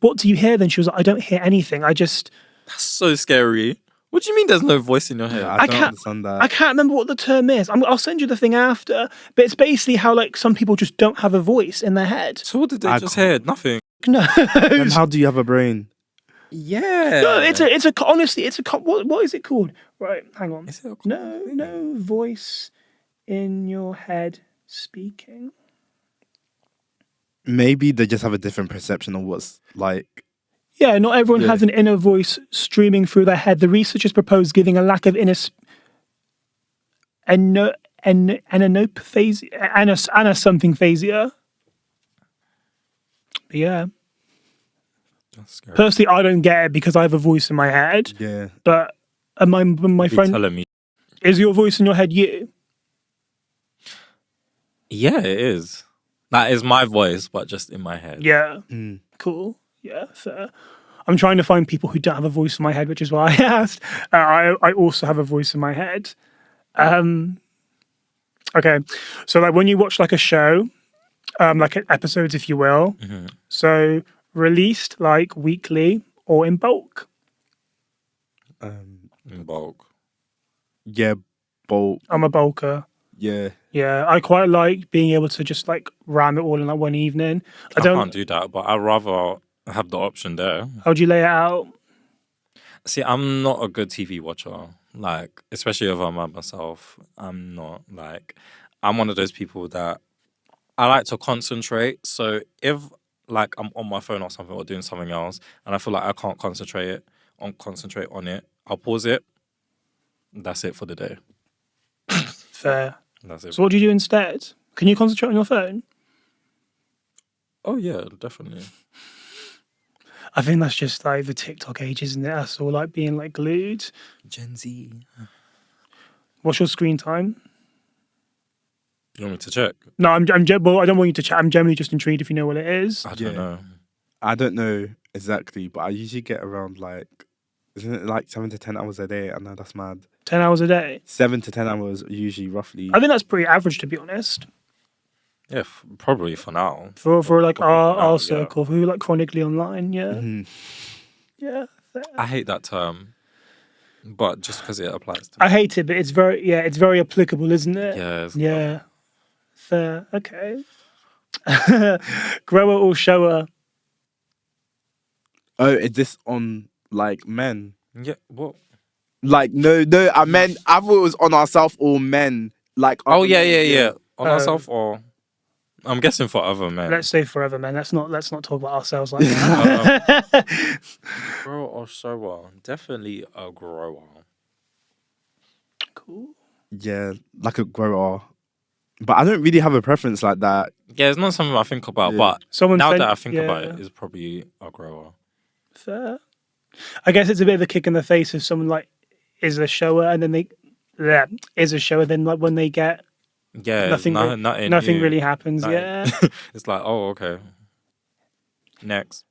what do you hear then?" She was like, "I don't hear anything. I just." That's so scary. What do you mean there's no voice in your head? Yeah, I don't understand that. I can't remember what the term is. I'll send you the thing after. But it's basically how like some people just don't have a voice in their head. So what did they just hear? Nothing. No. Then how do you have a brain? Yeah. No, honestly, what is it called? Right, hang on. Is it a No voice in your head speaking. Maybe they just have a different perception of what's like. Yeah, not everyone has an inner voice streaming through their head. The researchers propose giving a lack of inner anasomphaphasia. But yeah. That's scary. Personally, I don't get it because I have a voice in my head. Yeah. But my You're friend, telling me. is your voice in your head you? Yeah, it is. That is my voice, but just in my head. Yeah. Cool. Yeah, fair. I'm trying to find people who don't have a voice in my head, which is why I asked. I also have a voice in my head. Okay, so like when you watch like a show, like episodes, if you will, so released like weekly or in bulk. In bulk. Yeah, bulk. I'm a bulker. Yeah. Yeah, I quite like being able to just like ram it all in like one evening. I can't do that, but I'd rather have the option there. How'd you lay it out? See, I'm not a good TV watcher. Like, especially if I'm by myself. I'm not like, I'm one of those people that I like to concentrate. So if like I'm on my phone or something or doing something else and I feel like I can't concentrate on it, I'll pause it. That's it for the day. Fair. That's it. So what do you do instead? Can you concentrate on your phone? Oh yeah, definitely. I think that's just like the TikTok age, isn't it? That's all like being like glued. Gen Z. What's your screen time? You want me to check? No, well, I don't want you to chat. I'm generally just intrigued if you know what it is. I don't know. I don't know exactly, but I usually get around like, isn't it like 7 to 10 hours a day? I know that's mad. 10 hours a day? 7 to 10 hours usually, roughly. I think that's pretty average, to be honest. Yeah, probably for now. For like our now, circle, who like chronically online, yeah. Mhm. Yeah. I hate that term, but just because it applies to me. I hate it, but it's very applicable, isn't it? Yeah. Yeah. Fair. Okay. Grower or shower? Oh, is this on like men? Yeah. What? Like no, I thought it was on ourselves or men. Like Oh other yeah, men, yeah, yeah. On Oh. ourselves or I'm guessing for other men. Let's say forever, man. Let's not talk about ourselves like that. Grower or shower? Definitely a grower. Cool. Yeah, like a grower. But I don't really have a preference like that. Yeah, it's not something I think about, Yeah. but Someone now sent- that I think about yeah. it, it's probably a grower. Fair. I guess it's a bit of a kick in the face if someone like is a shower and then is a shower, then like when they get Yeah, nothing, nothing new. really happens. Nothing. Yeah. It's like, oh, okay. Next.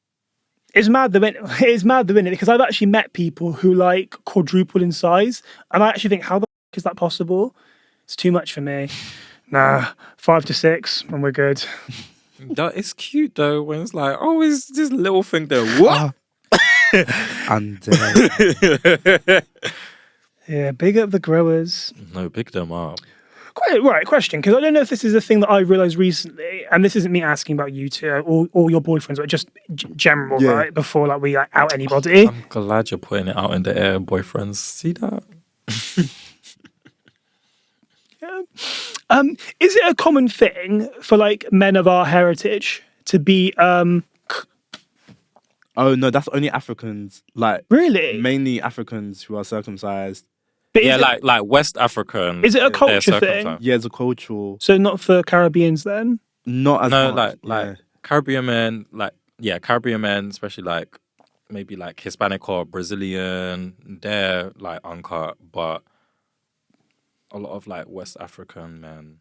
It's mad the minute because I've actually met people who like quadruple in size, and I actually think how the f- is that possible? It's too much for me. Nah, 5 to 6 and we're good. That is cute though when it's like, oh, it's this little thing there. What? And Yeah, big up the growers. No, pick them up. Right, question, because I don't know if this is a thing that I realised recently, and this isn't me asking about you two or your boyfriends, but just general, Yeah. right? Before like we like, out anybody. I'm glad you're putting it out in the air, boyfriends. See that? Is it a common thing for like men of our heritage to be oh no, that's only Africans. Like really? mainly Africans who are circumcised. But Yeah, is it, like West African. is it a they're culture thing? circumcised. Yeah, it's a cultural. So not for Caribbeans then? Not as No, much. like Caribbean men, Caribbean men, especially like maybe like Hispanic or Brazilian, they're like uncut, but a lot of like West African men,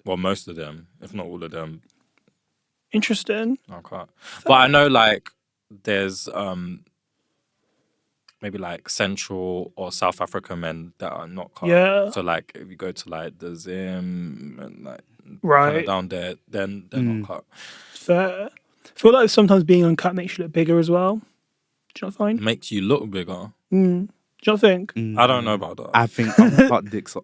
well, most of them, if not all of them, Interesting. uncut. But I know like there's maybe like Central or South African men that are not cut. Yeah. So like if you go to like the Zim and like kind Right. of down there, then they're not cut. Fair. I feel like sometimes being uncut makes you look bigger as well. Do you not find? Makes you look bigger. Do you not think? I don't know about that. I think cut dicks.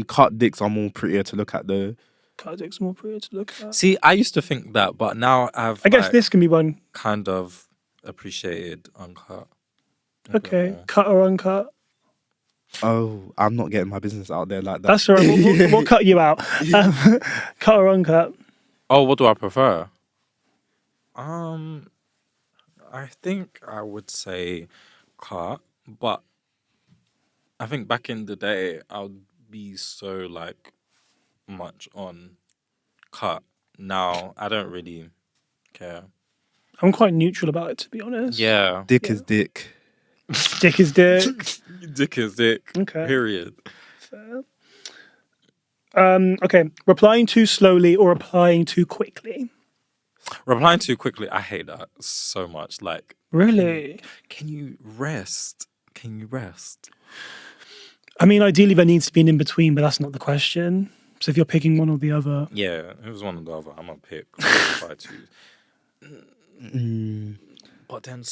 Cut dicks are more prettier to look at though. Cut dick's more pretty to look at. See, I used to think that, but now I guess this can be one. kind of appreciated uncut. Okay, cut or uncut. Oh, I'm not getting my business out there like that. That's all right. We'll cut you out. Cut or uncut. Oh, what do I prefer? I think I would say cut, but I think back in the day I would be so like much on cut. Now I don't really care. I'm quite neutral about it, to be honest. Yeah, Dick is dick. Dick is dick. dick is dick. Okay. Period. Okay. Replying too slowly or replying too quickly. Replying too quickly, I hate that so much. Like, Really? can you rest? Can you rest? I mean, ideally there needs to be an in between, but that's not the question. So if you're picking one or the other, Yeah, it was one or the other. I'm gonna pick reply to. But then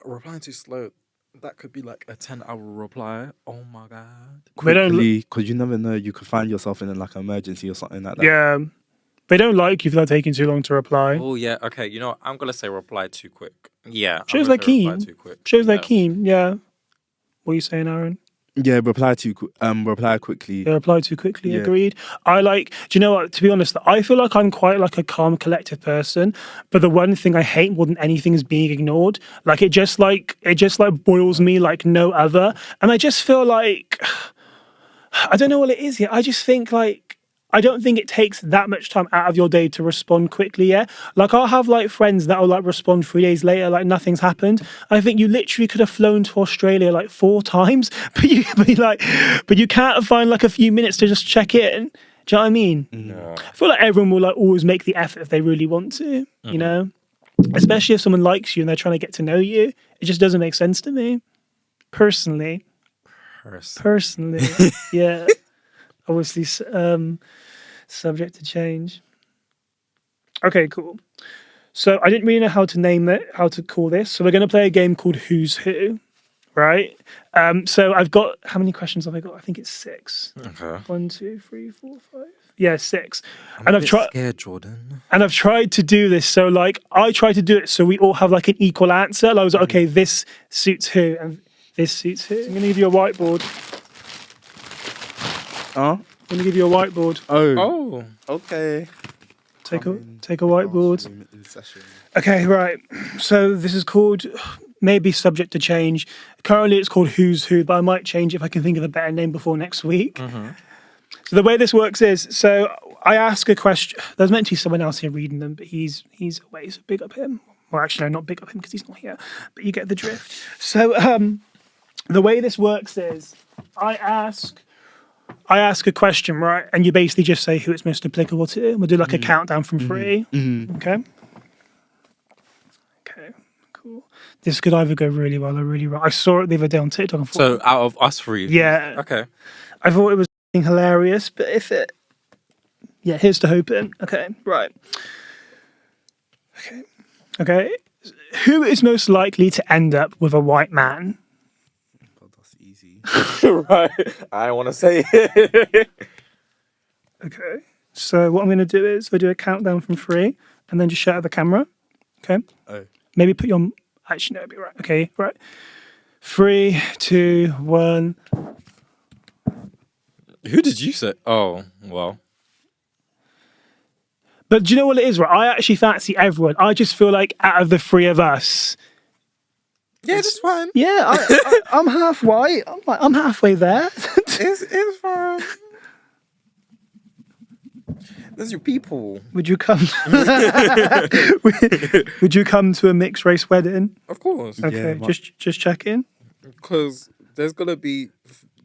replying too slow, that could be like a 10-hour reply. Oh my god. they don't. Quickly, because you never know, you could find yourself in like an emergency or something like that. Yeah, they don't like you if they're taking too long to reply. Oh yeah. Okay. You know what? I'm gonna say reply too quick. Yeah. I'm Shows gonna they're say reply keen. too quick. Shows they're Yeah. keen. Yeah. What are you saying, Aaron? Yeah, reply quickly. They reply too quickly. Yeah. Agreed. I like. Do you know what? To be honest, I feel like I'm quite like a calm, collective person. But the one thing I hate more than anything is being ignored. Like it just boils me like no other. And I just feel like I don't know what it is yet. I just think like I don't think it takes that much time out of your day to respond quickly. Yeah, like I'll have like friends that will like respond 3 days later, like nothing's happened. I think you literally could have flown to Australia like 4 times, but you can't find like a few minutes to just check in. Do you know what I mean? Yeah. I feel like everyone will like always make the effort if they really want to. You know, especially if someone likes you and they're trying to get to know you. It just doesn't make sense to me, personally. Personally, yeah. Obviously, subject to change. Okay, cool. So I didn't really know how to name it, how to call this. So we're going to play a game called Who's Who. right? So I've got, how many questions have I got? I think it's 6. Okay. 1, 2, 3, 4, 5. Yeah, 6. I'm And a I've bit tried. scared, Jordan. And I've tried to do this. So, like, I try to do it so we all have, like, an equal answer. Like, I was like, okay, this suits who and this suits who. I'm going to give you a whiteboard. Huh? I'm going to give you a whiteboard. Oh. Okay. Take a whiteboard. In session. Okay, right. So this is called, maybe subject to change. Currently it's called Who's Who, but I might change it if I can think of a better name before next week. So the way this works is, so I ask a question. There's meant to be someone else here reading them, but he's away, so big up him. Well, actually, no, not big up him because he's not here, but you get the drift. So the way this works is, I ask a question, right? And you basically just say who it's most applicable to. We'll do like a countdown from 3. Okay. Okay, cool. This could either go really well or really wrong. I saw it the other day on TikTok. And thought, So out of us 3. yeah. Okay. I thought it was hilarious, but yeah, here's to hoping. Okay, right. Okay. Who is most likely to end up with a white man? God, that's easy. Right. I want to say it. Okay. So what I'm going to do is I do a countdown from 3 and then just shout at the camera. Okay. Oh. Maybe put your, actually, no, it'll be right. Okay, right. 3, 2, 1. Who did you say? Oh, well. But do you know what it is, right? I actually fancy everyone. I just feel like out of the 3 of us, Yeah, that's fine. yeah, I'm half white. I'm halfway there. It's fine. Those are people. Would you come? Would you come to a mixed race wedding? Of course. Okay, Yeah, just check in. Because there's going to be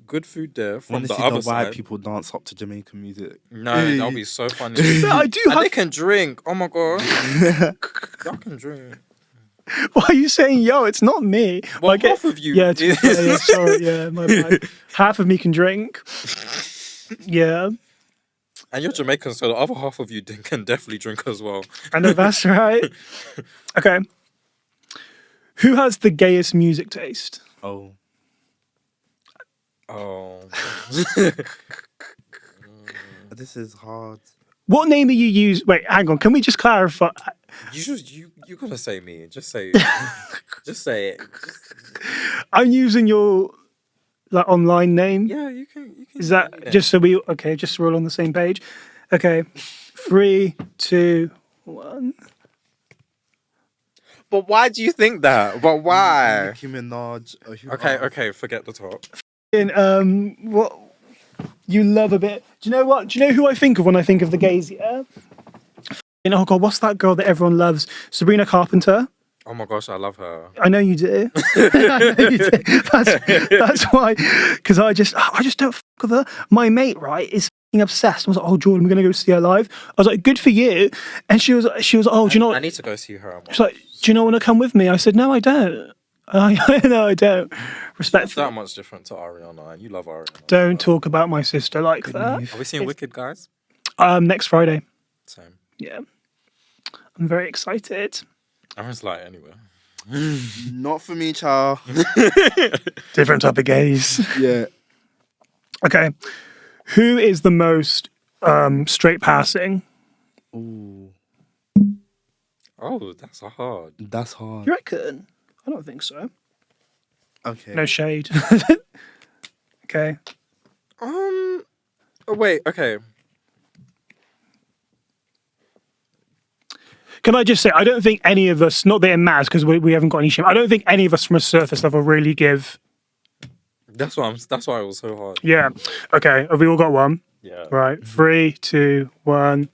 good food there from Want to the see other the white side. people dance up to Jamaican music? No, that'll be so funny. No, I do And have. they can drink. Oh my god. Y'all can drink. Why are you saying yo? It's not me. Well, Like, half of you. Yeah, yeah, sorry. Yeah, my bad. Half of me can drink. Yeah, And you're Jamaican, so the other half of you can definitely drink as well. I know that's right. Okay. Who has the gayest music taste? Oh. Oh. This is hard. What name are you using? Wait, hang on. Can we just clarify? You gotta say me. Just say just say it. I'm using your like online name. Yeah, you can Is that just so we? Okay, just so we're all on the same page. Okay, 3, 2, 1. But why do you think that? But why? Nicki Minaj. Okay, forget the top. And what you love a bit? Do you know what? Do you know who I think of when I think of the gays? Yeah. Oh god, what's that girl that everyone loves? Sabrina Carpenter. Oh my gosh, I love her. I know you do. I know you do. That's why. Because I just don't fuck with her. My mate, right, is fucking obsessed. I was like, oh Jordan, we're gonna go see her live. I was like, good for you. And she was, oh, do you know? I need to go see her. She's like, do you not want to come with me? I said, no, I don't. No, I don't. Respect. That much different to Ariana, and you love Ariana. Don't talk about my sister like that. Are we seeing Wicked, guys? Next Friday. Same. Yeah. I'm very excited. Aaron's like, anyway. Not for me, child. Different type of gays. Yeah. Okay. Who is the most straight passing? Ooh. Oh, that's hard. That's hard. You reckon? I don't think so. Okay. No shade. Okay. Oh, wait, okay. Can I just say, I don't think any of us, not that it matters because we haven't got any shame, I don't think any of us from a surface level really give. That's why it was so hard. Yeah. Okay. Have we all got one? Yeah. Right. 3, 2, 1.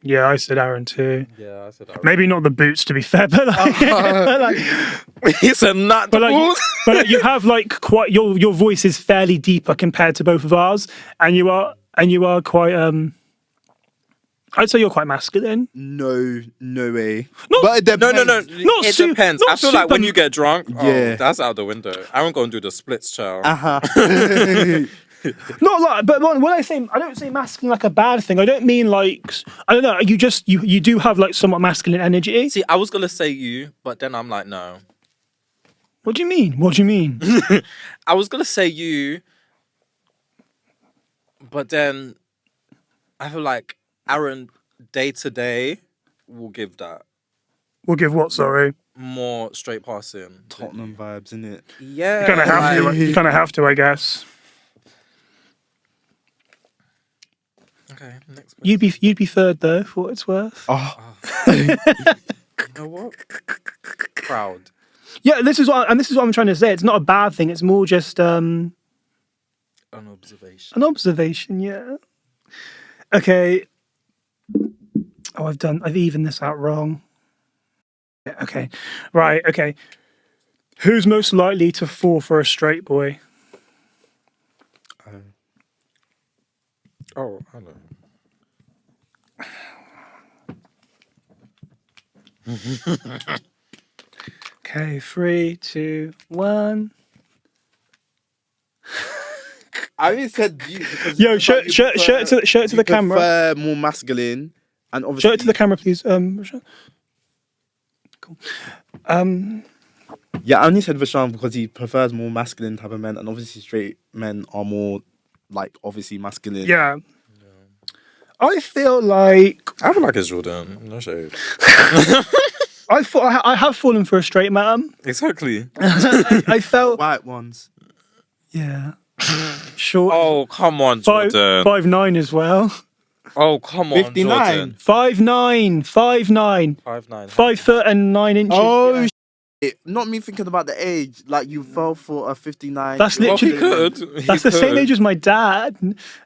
Yeah, I said Aaron too. Yeah, I said Aaron. Maybe not the boots, to be fair, but like, He said not the but like, balls. but like you have like quite your voice is fairly deeper compared to both of ours, and you are quite I'd say you're quite masculine. No way. Not- But it depends. No. Not It su- depends. not I feel like when super- you get drunk, Yeah. that's out the window. Aaron gonna do the splits, child. Not like, but when I don't say masculine like a bad thing. I don't mean like, I don't know. You do have like somewhat masculine energy. See, I was gonna say you, but then I'm like, no. What do you mean? What do you mean? I was gonna say you, but then I feel like Aaron day to day will give that We'll give what? Sorry. more straight passing. Tottenham vibes, innit? Yeah, You kind of have to. You kind of have to, I guess. Okay, next question. You'd be third though, for what it's worth. Oh, You know what? Proud. Yeah, this is what I'm trying to say. It's not a bad thing. It's more just An observation. an observation. Yeah. Okay. Oh, I've evened this out wrong. Yeah, okay. Right. Okay. Who's most likely to fall for a straight boy? Oh, I know. Okay. 3, 2, 1. I only said you because Yo, show it to the camera. Prefer more masculine, and obviously Show it to the camera, please. Rashan. Cool. Yeah, I only said Vashon because he prefers more masculine type of men, and obviously straight men are more like obviously masculine. Yeah. I feel like I feel like it's Jordan. No shade. I have fallen for a straight man. Exactly. I felt White ones. yeah. Short. Oh, come on, Jordan. 5'9" as well. Oh, come on, 59. Jordan. 5'9", 5'9", 5'9". 5 foot and 9 inches. Oh, yeah. shit. Not me thinking about the age. Like you fell for a 59. That's Well, he literally could. that's the same age as my dad.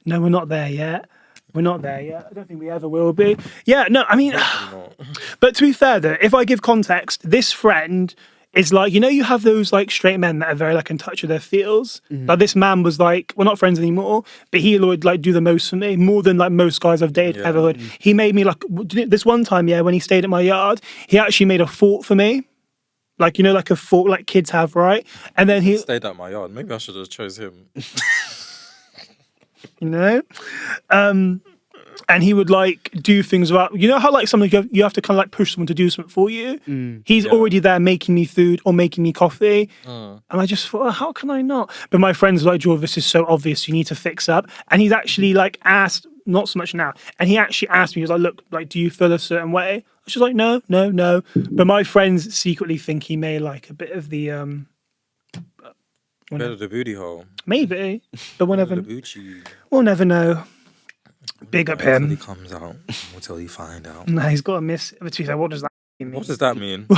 No, we're not there yet. We're not there yet. I don't think we ever will be. Yeah, no, I mean, but to be fair though, if I give context, this friend is like, you know, you have those like straight men that are very like in touch with their feels. Like this man was like, we're not friends anymore, but he would like do the most for me, more than like most guys I've dated ever would. He made me like, this one time, yeah, when he stayed at my yard, he actually made a fort for me. Like, you know, like a fort like kids have, right? And then he Stayed at my yard. Maybe I should have chose him. you know, and he would like do things about, you know how like something you have to kind of like push someone to do something for you. He's already there making me food or making me coffee, and I just thought, oh, how can I not? But my friends were like, Jord, this is so obvious, you need to fix up. And he's actually like asked, not so much now, and he actually asked me, he was like, look, like, do you feel a certain way? I was just like, no. But my friends secretly think he may like a bit of the Better the booty hole. maybe, but we'll Better never, the booty. we'll never know. Big up Until he him. comes out. Until you find out. No, he's got a miss. What does that mean? What does that mean? What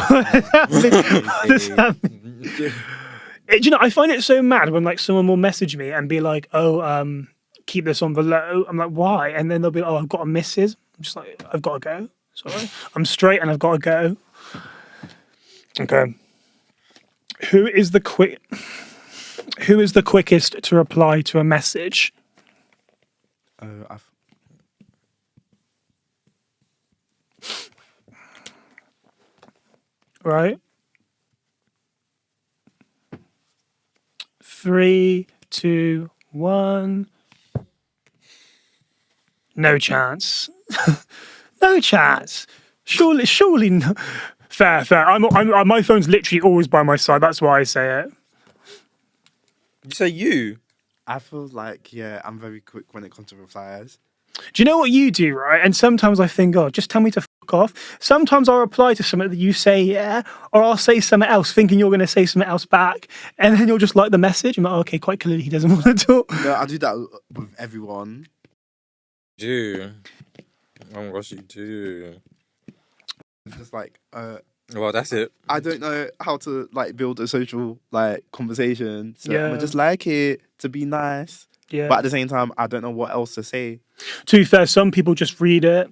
does that mean? Do you know, I find it so mad when like someone will message me and be like, oh, keep this on the low. I'm like, why? And then they'll be, oh, I've got a missus. I'm just like, I've got to go. Sorry. I'm straight and I've got to go. Okay. Who is the quickest to reply to a message? Right? 3, 2, 1. No chance. No chance. Surely no. Fair. My phone's literally always by my side. That's why I say it. You say you? I feel like, yeah, I'm very quick when it comes to replies. Do you know what you do, right? And sometimes I think, oh, just tell me to fuck off. Sometimes I'll reply to something that you say, yeah, or I'll say something else thinking you're going to say something else back. And then you'll just like the message. I'm like, oh, okay, quite clearly he doesn't want to talk. No, I do that with everyone. Do. Oh my gosh, you do. It's just like, Well, that's it. I don't know how to like build a social like conversation. So Yeah. I'm just like it to be nice. Yeah. But at the same time, I don't know what else to say. To be fair, some people just read it.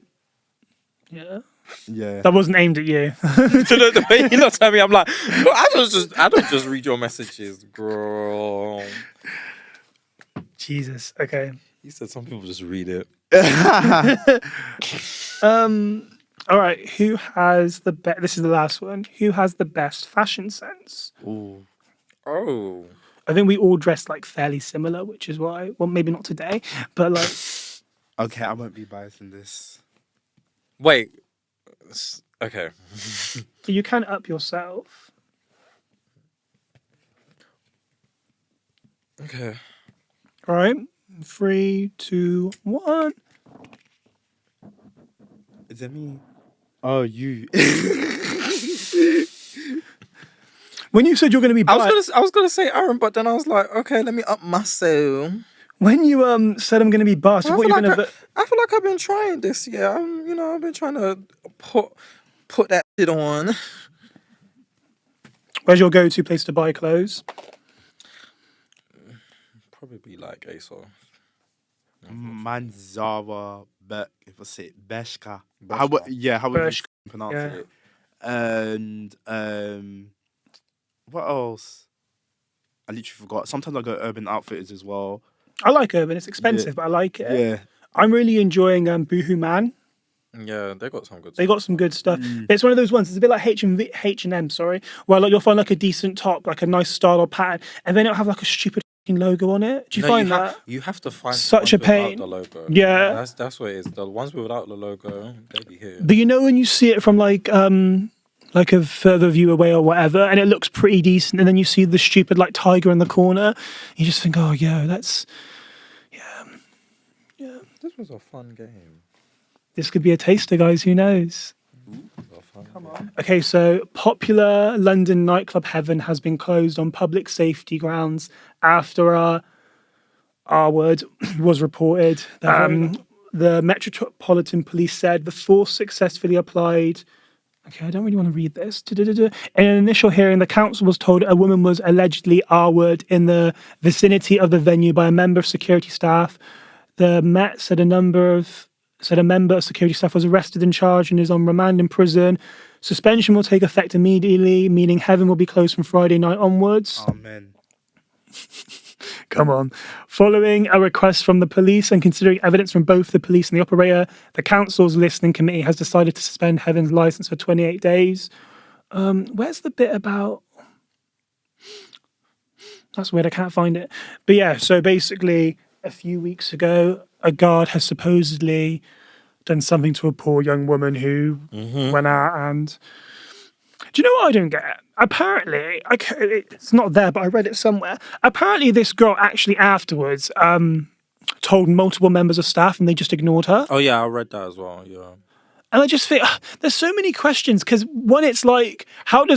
Yeah. Yeah. That wasn't aimed at you. The way you looked at me, I'm like, I don't just read your messages, girl. Jesus. Okay. You said some people just read it. All right. Who has the best? This is the last one. Who has the best fashion sense? Ooh. Oh. I think we all dress like fairly similar, which is why. Well, maybe not today, but like. Okay, I won't be biased in this. Wait. Okay. You can up yourself. Okay. All right. 3, 2, 1. Is it me? Oh, you. When you said you're going to be biased, I was gonna say Aaron, but then I was like, okay, let me up myself. when you said I'm going to be biased, I thought you were going to. I feel like I've been trying this year. I've been trying to put that shit on. Where's your go-to place to buy clothes? Probably like ASOS. Man, Zara, if I say Bershka. Bershka. How would you Bershka, pronounce yeah. it? And what else? I literally forgot. Sometimes I go Urban Outfitters as well. I like Urban. It's expensive, but I like it. Yeah. I'm really enjoying Boohoo Man. Yeah, they got some good. They got some good stuff. But it's one of those ones. It's a bit like H&M. Sorry, where like you'll find like a decent top, like a nice style or pattern, and then it'll have like a stupid logo on it. Do you find that? You have to find Such the ones a pain. without the logo. Yeah. That's what it is. The ones without the logo, they be here. But you know when you see it from like a further view away or whatever, and it looks pretty decent, and then you see the stupid like tiger in the corner, you just think, oh yeah, that's This was a fun game. this could be a taster, guys. Who knows? Come on. Okay, so popular London nightclub Heaven has been closed on public safety grounds after our word was reported. The Metropolitan Police said the force successfully applied. Okay, I don't really want to read this. In an initial hearing, the council was told a woman was allegedly R-word in the vicinity of the venue by a member of security staff. The Met said a member of security staff was arrested and charged and is on remand in prison. Suspension will take effect immediately, meaning Heaven will be closed from Friday night onwards. Amen. Come on. Following a request from the police and considering evidence from both the police and the operator, the council's listening committee has decided to suspend Heaven's license for 28 days. Where's the bit about... That's weird, I can't find it. But yeah, so basically, a few weeks ago, a guard has supposedly done something to a poor young woman who went out and... Do you know what I don't get? Apparently, it's not there, but I read it somewhere. Apparently, this girl actually afterwards told multiple members of staff and they just ignored her. Oh yeah, I read that as well. Yeah. And I just think there's so many questions because one, it's like, how do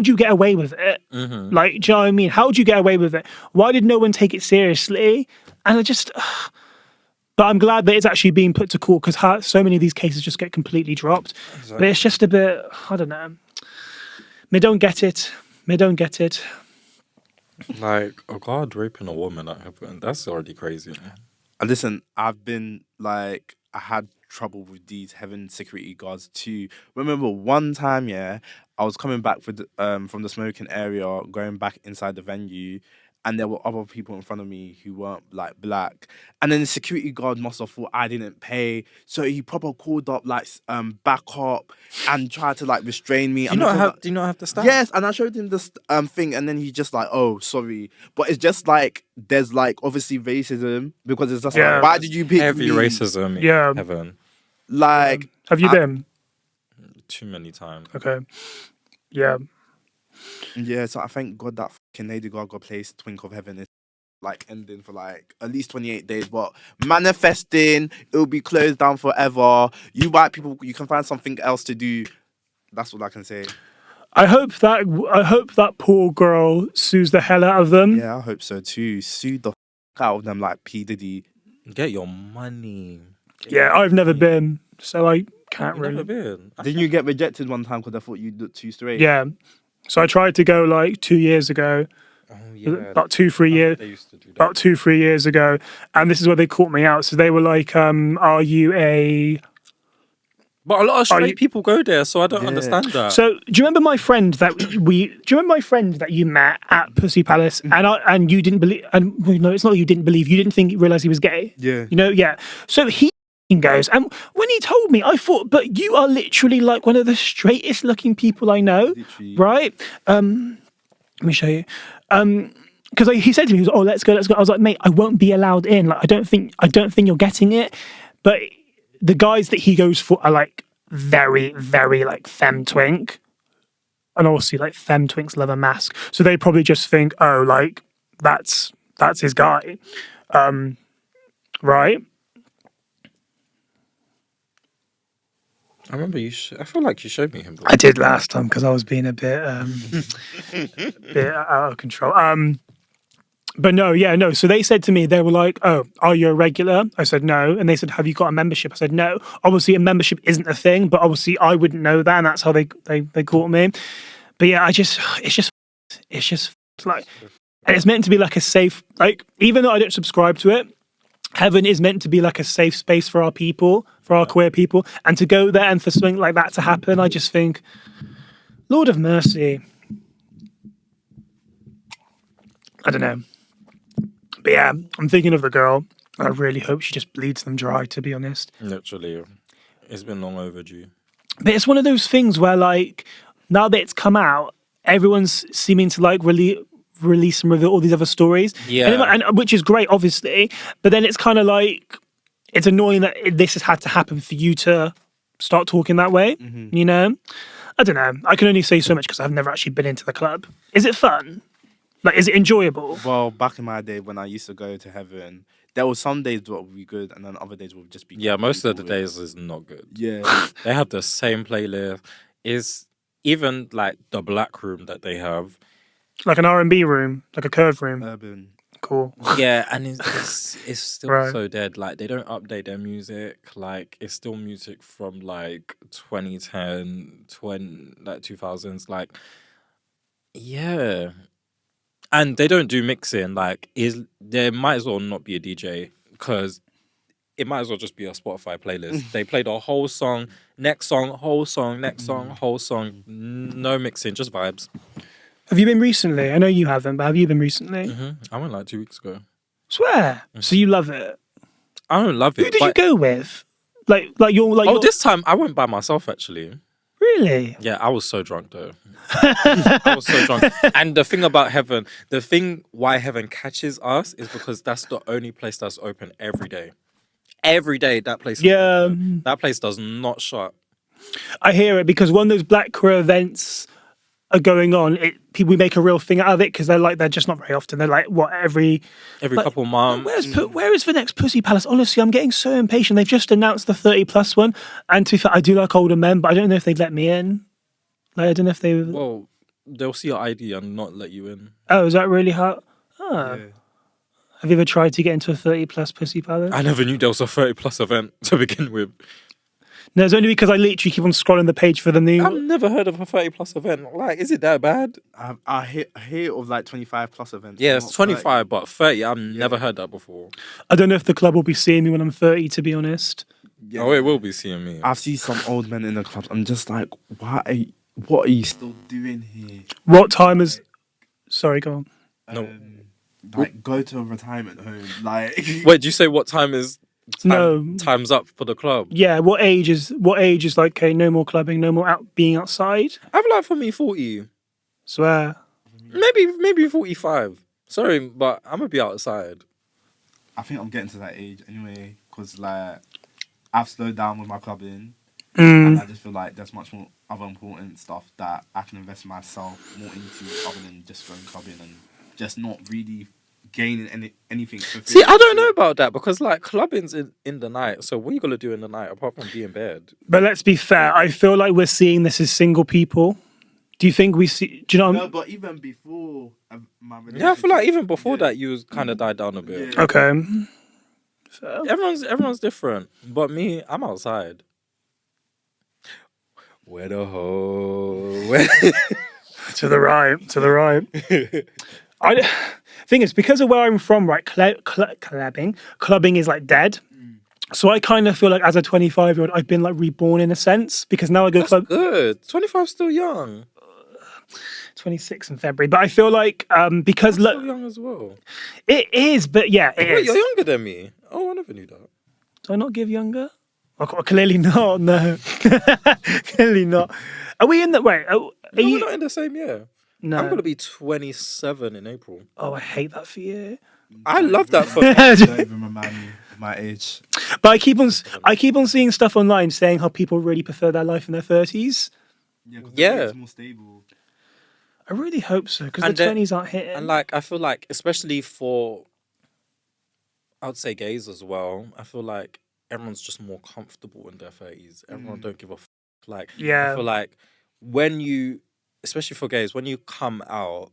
you get away with it? Like, do you know what I mean? How do you get away with it? Why did no one take it seriously? And I just... But I'm glad that it's actually being put to court because so many of these cases just get completely dropped. Exactly. But it's just a bit, I don't know. Me don't get it. Like, a guard raping a woman that happened. That's already crazy. Listen, I had trouble with these Heaven security guards too. Remember one time, I was coming back from the smoking area, going back inside the venue, and there were other people in front of me who weren't like black. And then the security guard must have thought I didn't pay. So he proper called up back up and tried to like restrain me. Do you not have the stamp? Yes, and I showed him this thing and then he just like, oh, sorry. But it's just like there's like obviously racism because it's just like, why did you pick heavy me? racism Yeah. Heaven. Like have you been? Too many times. Okay. Yeah. Yeah, so I thank God that fucking Lady Gaga plays Twink of Heaven is like ending for like at least 28 days, but manifesting, it'll be closed down forever. You white people, you can find something else to do. That's all I can say. I hope that poor girl sues the hell out of them. Yeah, I hope so too. Sue the fuck out of them like P. Diddy. Get your money. I've never been, so I can't really. Never been. Didn't you get rejected one time because I thought you looked too straight? Yeah. So I tried to go like 2 years ago. Oh, yeah. About 2-3 years. They used to do that. About 2-3 years ago, and this is where they caught me out. So they were like, "Are you a?" But a lot of straight people go there, so I don't understand that. So do you remember my friend that Do you remember my friend that you met at Pussy Palace, and you didn't believe? And no, it's not that you didn't believe. You didn't realize he was gay. Yeah. You know, yeah. So he goes, and when he told me, I thought, but you are literally like one of the straightest looking people I know, Literally. right? Let me show you. Because he said to me, he was, "Oh, let's go." I was like, "Mate, I won't be allowed in. Like, I don't think you're getting it." But the guys that he goes for are like very, very like femme twink, and obviously like femme twinks love a mask, so they probably just think, "Oh, like that's That's his guy. Right? I remember I feel like you showed me him. I did last time because I was being a bit bit out of control. But no. So they said to me, they were like, "Oh, are you a regular?" I said no, and they said, "Have you got a membership?" I said no. Obviously, a membership isn't a thing, but obviously I wouldn't know that, and that's how they caught me. But yeah, it's just like, and it's meant to be like a safe, like, even though I don't subscribe to it, heaven is meant to be like a safe space for our people, for our queer people, and to go there and for something like that to happen, I just think, Lord of mercy. I don't know. But yeah, I'm thinking of the girl. I really hope she just bleeds them dry, to be honest. Literally, it's been long overdue. But it's one of those things where, like, now that it's come out, everyone's seeming to like release and reveal all these other stories. Yeah. And which is great, obviously. But then it's kind of like, it's annoying that this has had to happen for you to start talking that way, you know? I don't know. I can only say so much because I've never actually been into the club. Is it fun? Like, is it enjoyable? Well, back in my day when I used to go to heaven, there were some days that would be good and then other days would just be Yeah, most of the weird. days is not good. Yeah. They have the same playlist. Is even like the black room that they have. Like an R&B room, like a curve room. Urban. Cool. Yeah, and it's still Right. so dead. Like, they don't update their music. Like, it's still music from like 2010, 2000s. Like, yeah. And they don't do mixing. Like, there might as well not be a DJ because it might as well just be a Spotify playlist. They play the whole song, next song, whole song, next song, whole song. No mixing, just vibes. Have you been recently? I know you haven't, but have you been recently? I went like 2 weeks ago. Swear. So you love it. I don't love it. Who did you go with? Like you're This time I went by myself actually. really? Yeah, I was so drunk though. I was so drunk. And the thing about heaven, the thing why heaven catches us is because that's the only place that's open every day. Every day that place is Yeah. open. That place does not shut. I hear it because when those Black queer events are going on, we make a real thing out of it because they're just not very often. They're like, what, every Couple months. where is the next Pussy Palace? Honestly, I'm getting so impatient. They've just announced the 30+ one, and to be fair, I do like older men, but I don't know if they'd let me in. Like, I don't know if they. Well, they'll see your ID and not let you in. Oh, is that really hard? Oh. Yeah. Have you ever tried to get into a 30+ Pussy Palace? I never knew there was a 30+ event to begin with. No, it's only because I literally keep on scrolling the page for the new. I've never heard of a 30+ event. Like, is it that bad? I hear of like 25+ events. Yeah, not it's 25, 30. but 30, I've never heard that before. I don't know if the club will be seeing me when I'm 30, to be honest. Yeah. Oh, it will be seeing me. I've seen some old men in the clubs. I'm just like, what are you still doing here? What time is? Sorry, go on. No. Like, go to a retirement home. Like, Wait, do you say what time is? No. Time's up for the club. Yeah, what age is like? Okay, no more clubbing, no more being outside. I've like for me 40, Swear. maybe 45. Sorry, but I'm gonna be outside. I think I'm getting to that age anyway, because like I've slowed down with my clubbing, Mm. and I just feel like there's much more other important stuff that I can invest myself more into other than just going clubbing and just not really gaining anything. See, I don't know about that because like clubbing's in the night. So what are you gonna do in the night apart from be in bed? But let's be fair. I feel like we're seeing this as single people. Do you think we see? Do you know? No, but even before my relationship, Yeah, I feel like even before that you was kind of died down a bit. Yeah. Okay. Everyone's different, but me, I'm outside. Where the hoe? To the right. Thing is, because of where I'm from, right? Clubbing is like dead. So I kind of feel like as a 25-year-old, I've been like reborn in a sense because now I go club. Good. 25 still young. 26 in February, but I feel like because Still young as well. it is, but yeah, it Wait, is. you're younger than me. Oh, I never knew that. Do I not give younger? Oh, clearly not. No, clearly not. Are we in the wait? No, we're not in the same year. No. I'm gonna be 27 in April. Oh, I hate that for you. I love that for Don't even remind me of my age. But I keep on seeing stuff online saying how people really prefer their life in their 30s. Yeah, 'cause Yeah. it's more stable. I really hope so, because the And then- 20s aren't hitting. And like, I feel like, especially for, I would say gays as well, I feel like everyone's just more comfortable in their 30s. Everyone don't give a like. Yeah. I feel like when you, especially for gays, when you come out,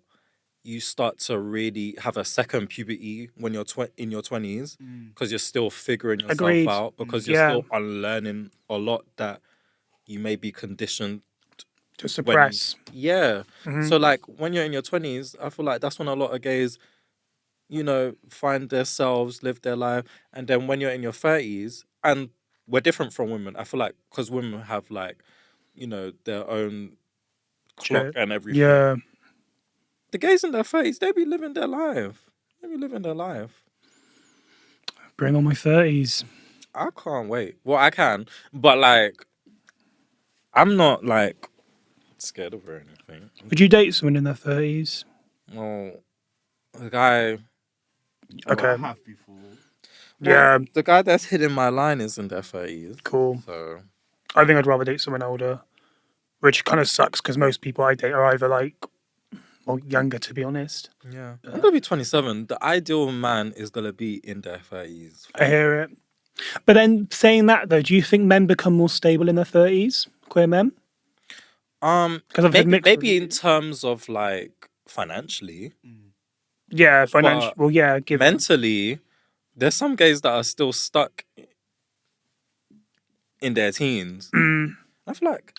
you start to really have a second puberty when you're in your 20s, because you're still figuring yourself Agreed. out, because you're Yeah. still unlearning a lot that you may be conditioned To suppress. yeah. So like when you're in your 20s, I feel like that's when a lot of gays, you know, find themselves, live their life. And then when you're in your 30s, and we're different from women, I feel like, because women have like, you know, their own clock and everything. Yeah. The gays in their 30s, they be living their life. Bring on my 30s. I can't wait. Well, I can, but like, I'm not like scared of her or anything. Would you date someone in their 30s? Well, the guy, Okay. I have before. Yeah. the guy that's hitting my line is in their 30s. Cool. So I think I'd rather date someone older, which kind of sucks because most people I date are either like, well, younger, to be honest. yeah, I'm gonna be 27. The ideal man is gonna be in their 30s. I hear it. But then saying that though, do you think men become more stable in their 30s? Queer men? Because I've heard mixed maybe in reviews. terms of like financially, Yeah, financial. But Well, yeah, given. mentally, there's some gays that are still stuck in their teens. I feel like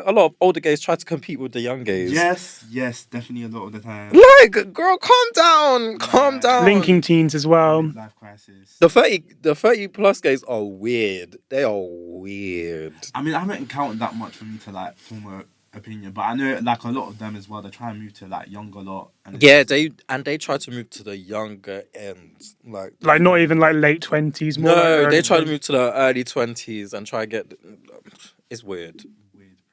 a lot of older gays try to compete with the young gays. Yes, definitely a lot of the time. Like, girl, calm down. Linking teens as well. Life crisis. The 30 plus gays are weird. They are weird. I mean, I haven't encountered that much for me to like form an opinion, but I know like a lot of them as well. They try and move to like younger lot. And Yeah, they try to move to the younger end, like Not even like late 20s. More like no, early they try to 20s. move to the early 20s and try to get. It's weird.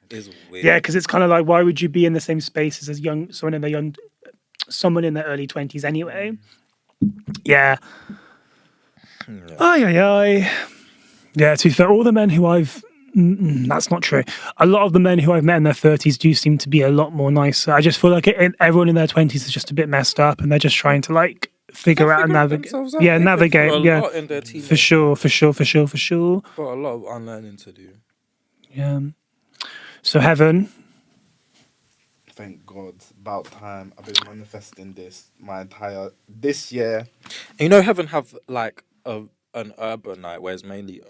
It's weird. Yeah, because it's kind of like, why would you be in the same spaces as someone in their early 20s anyway? Yeah. Ay. Yeah, to be fair, all the men who I've... that's not true. A lot of the men who I've met in their 30s do seem to be a lot more nicer. I just feel like everyone in their 20s is just a bit messed up and they're just trying to like figure out and navigate. Yeah, navigate. Yeah, for sure. Got a lot of unlearning to do. Yeah. So Heaven... Thank God, about time. I've been manifesting this this year. And you know, Heaven have like an urban night where it's mainly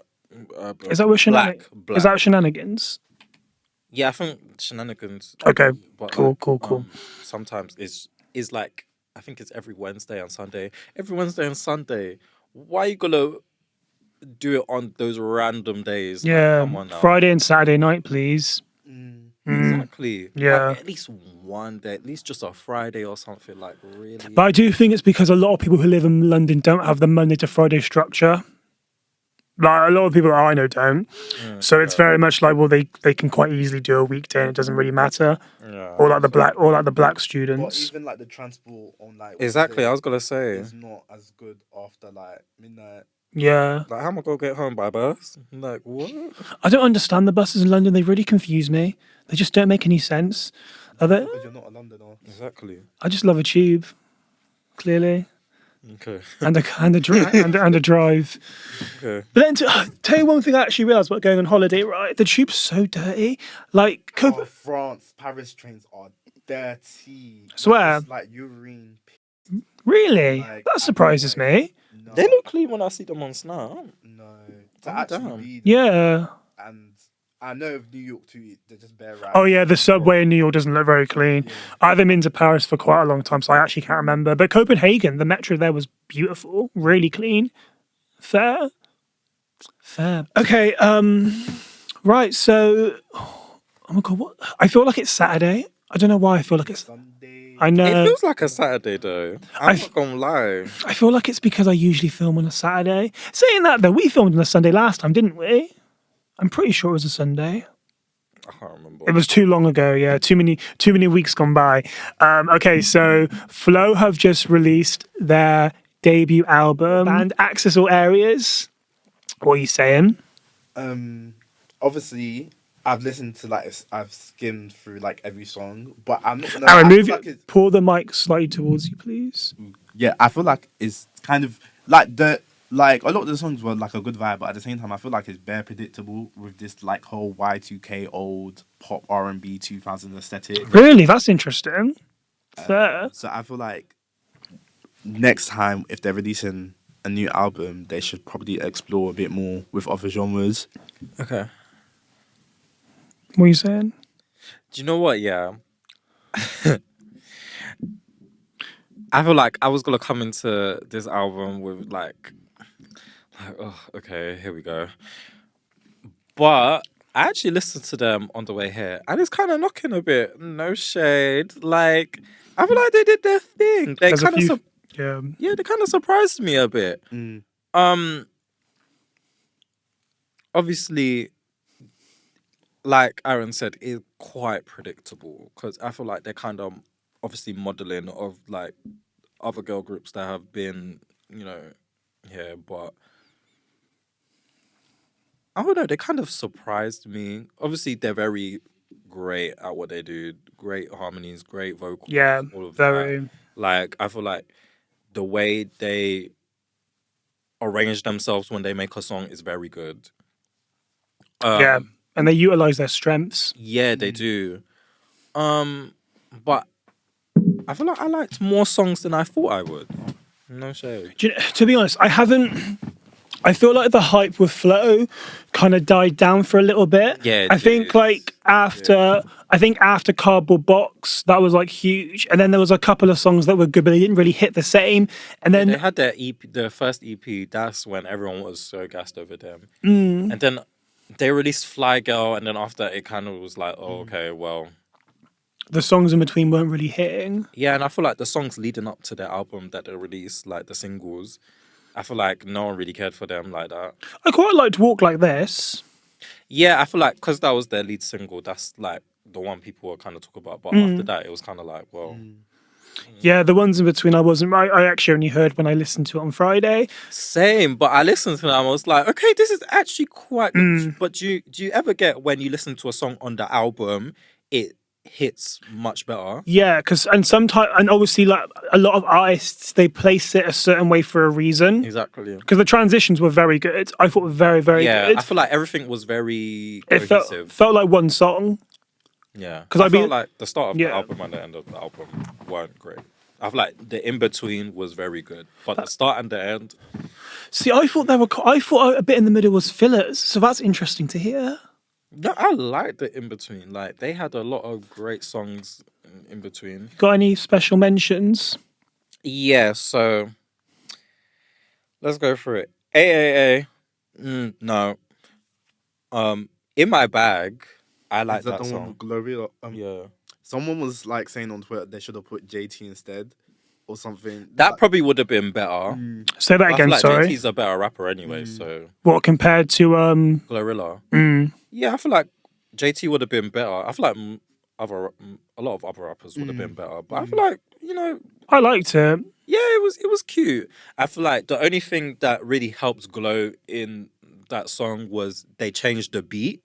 urban. Is that what black? Is that Shenanigans? Yeah, I think Shenanigans. Okay, But cool. Sometimes is like, I think it's every Wednesday and Sunday. Every Wednesday and Sunday. Why you gonna do it on those random days? Yeah, Like, come on now. Friday and Saturday night, please. Exactly. Yeah. Like, at least one day, at least just a Friday or something. Like, really. But I do think it's because a lot of people who live in London don't have the Monday to Friday structure. Like a lot of people I know don't. So it's very much like, well, they can quite easily do a weekday and it doesn't really matter. Yeah. Or like the black But students. even like the transport on like Exactly. Wednesday I was gonna say. is not as good after like midnight. Yeah. Like, how am I gonna get home by bus? Like, what? I don't understand the buses in London. They really confuse me. They just don't make any sense. Because you're not a Londoner. Exactly. I just love a tube, clearly, Okay. and a drive. Okay. But then, tell you one thing I actually realised about going on holiday, right? The tube's so dirty. Like, France, Paris trains are dirty. Swear. It's like urine. Really? Like, That surprises me. No, They look clean when I see them on Snap. no. To Calm actually down. be Yeah. and I know of New York too. They're just bare rats. Oh, yeah, the subway in New York doesn't look very clean. I haven't been to Paris for quite a long time, so I actually can't remember. But Copenhagen, the metro there was beautiful, really clean. Fair. Okay, right, so... Oh my God, what? I feel like it's Saturday. I don't know why I feel like it's... Sunday. I know. It feels like a Saturday though. I'm not gonna lie. I feel like it's because I usually film on a Saturday. Saying that, though, we filmed on a Sunday last time, didn't we? I'm pretty sure it was a Sunday. I can't remember. It was too long ago, yeah. Too many weeks gone by. Okay, so Flow have just released their debut album and Access All Areas. What are you saying? Obviously, I've listened to like I've skimmed through like every song, but I'm not gonna. Aaron, I feel move like it's, pull the mic slightly towards you, please. yeah, I feel like it's kind of like a lot of the songs were like a good vibe, but at the same time, I feel like it's bare predictable with this like whole Y2K old pop R&B 2000 aesthetic. Really, that's interesting. Fair. So I feel like next time if they're releasing a new album, they should probably explore a bit more with other genres. Okay. What are you saying? Do you know what? Yeah. I feel like I was gonna come into this album with like oh, okay, here we go. But I actually listened to them on the way here, and it's kind of knocking a bit. No shade. Like I feel like they did their thing. They There's a kind of few. yeah, they kind of surprised me a bit. Obviously, like Aaron said, it's quite predictable because I feel like they're kind of obviously modeling of like other girl groups that have been, here, but I don't know, they kind of surprised me. Obviously, they're very great at what they do, great harmonies, great vocals, Yeah, all of very. that. Like, I feel like the way they arrange themselves when they make a song is very good. Yeah, and they utilize their strengths. Yeah, they do. But I feel like I liked more songs than I thought I would. No shade. To be honest, I feel like the hype with Flow kind of died down for a little bit. Yeah, I think like after Cardboard Box, that was like huge, and then there was a couple of songs that were good, but they didn't really hit the same. And then they had their EP, the first EP. That's when everyone was so gassed over them. And then they released Fly Girl, and then after it kind of was like, oh, okay, well. The songs in between weren't really hitting. Yeah, and I feel like the songs leading up to their album that they released, like the singles, I feel like no one really cared for them like that. I quite liked Walk Like This. Yeah, I feel like because that was their lead single, that's like the one people were kind of talking about. But after that, it was kind of like, well. Yeah, the ones in between I wasn't. I actually only heard when I listened to it on Friday. Same, but I listened to them. I was like, okay, this is actually quite good. But do you ever get when you listen to a song on the album, it hits much better? Yeah, and obviously like a lot of artists, they place it a certain way for a reason. Exactly. Because the transitions were very good. I thought were very, very good. Yeah, I feel like everything was very it cohesive. felt like one song. Yeah, because I felt like the start of the Yeah. album and the end of the album weren't great. I feel like the in between was very good, but the start and the end. See, I thought a bit in the middle was fillers, so that's interesting to hear. No, I liked the in between. Like they had a lot of great songs in between. Got any special mentions? Yeah, so let's go through it. AAA, no. In My Bag, I like Is that that the one song. with Gloria? Yeah, Someone was like saying on Twitter they should have put JT instead or something. that probably would have been better. Say that I feel again. like Sorry. JT's a better rapper anyway, so What compared to Glorilla. Yeah, I feel like JT would have been better. I feel like a lot of other rappers would have been better, but I feel like I liked it. yeah, it was cute. I feel like the only thing that really helped Glow in that song was they changed the beat.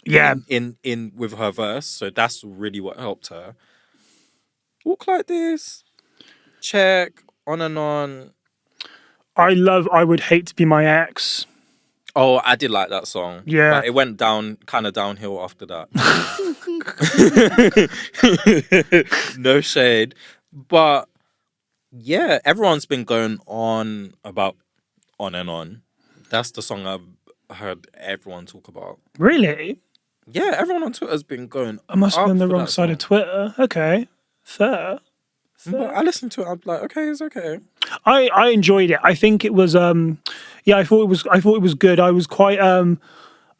Yeah. In with her verse, so that's really what helped her. Walk Like This, Check, On and On. I Would Hate to Be My Ex. Oh, I did like that song. Yeah. But it went kind of downhill after that. No shade. But yeah, everyone's been going on about On and On. That's the song I've heard everyone talk about. Really? Yeah, everyone on Twitter has been going. I must be up on the for wrong that side song. of Twitter. Okay. Fair. But I listened to it. I'm like, okay, it's okay. I enjoyed it. I think it was I thought it was good. I was quite I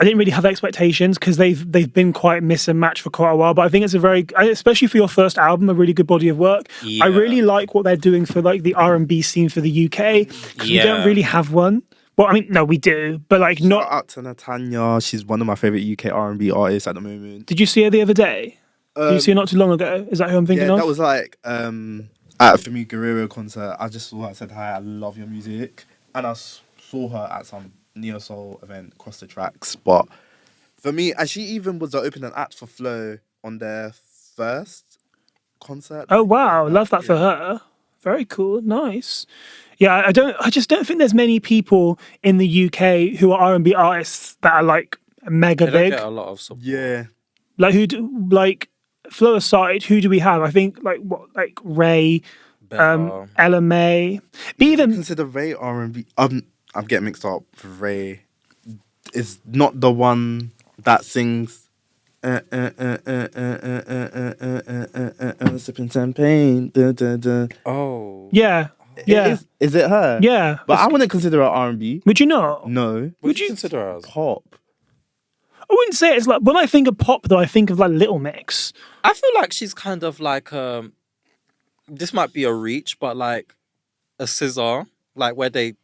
didn't really have expectations because they've been quite miss and match for quite a while. But I think it's especially for your first album, a really good body of work. Yeah. I really like what they're doing for like the R&B scene for the UK because we don't really have one. Well, I mean, no, we do, but like Shout not. out to Natanya. She's one of my favorite UK R&B artists at the moment. Did you see her the other day? Did you see her not too long ago? Is that who I'm thinking Yeah, of? that was like at a Femi Guerrero concert. I just saw her. I said hi. I love your music, and I saw her at some neo soul event across the tracks. But For me, and she even was the opening act for Flo on their first concert. Oh wow, love that for her. Very cool, nice. Yeah, I just don't think there's many people in the UK who are R&B artists that are like mega They don't big. get a lot of support. Yeah. Like like Flo aside, who do we have? I think like Ray, Better. Ella May. But You even consider Ray R&B. I'm getting mixed up. Ray is not the one that sings. Sipping champagne. Oh. yeah. Is it her? Yeah. But I wouldn't consider her R&B. Would you not? No. Would you consider her as? Pop. I wouldn't say it's like when I think of pop though, I think of like Little Mix. I feel like she's kind of like this might be a reach, but like a scissor, like where they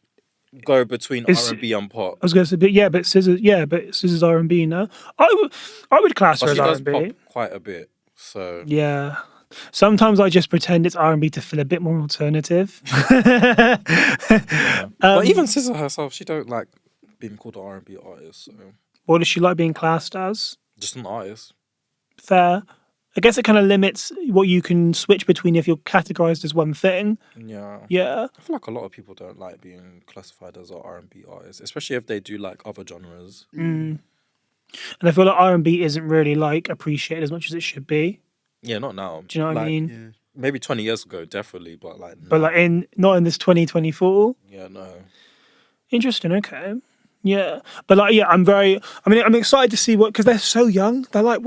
go between R&B and pop. I was going to say, but Scissors R&B. No, I would class her But as she does R&B. pop quite a bit, so Yeah. Sometimes I just pretend it's R&B to feel a bit more alternative. but even SZA herself, she don't like being called an R&B artist. So What does she like being classed as? just an artist. Fair. I guess it kind of limits what you can switch between if you're categorized as one thing. Yeah. Yeah. I feel like a lot of people don't like being classified as an R&B artist, especially if they do like other genres. And I feel like R&B isn't really like appreciated as much as it should be. Yeah, not now. Do you know what I Like, mean? Yeah. Maybe 20 years ago, definitely, but like But now. like not in this 2024. Yeah, no. Interesting. Okay. Yeah. But like, yeah, I'm excited to see because they're so young. They're like,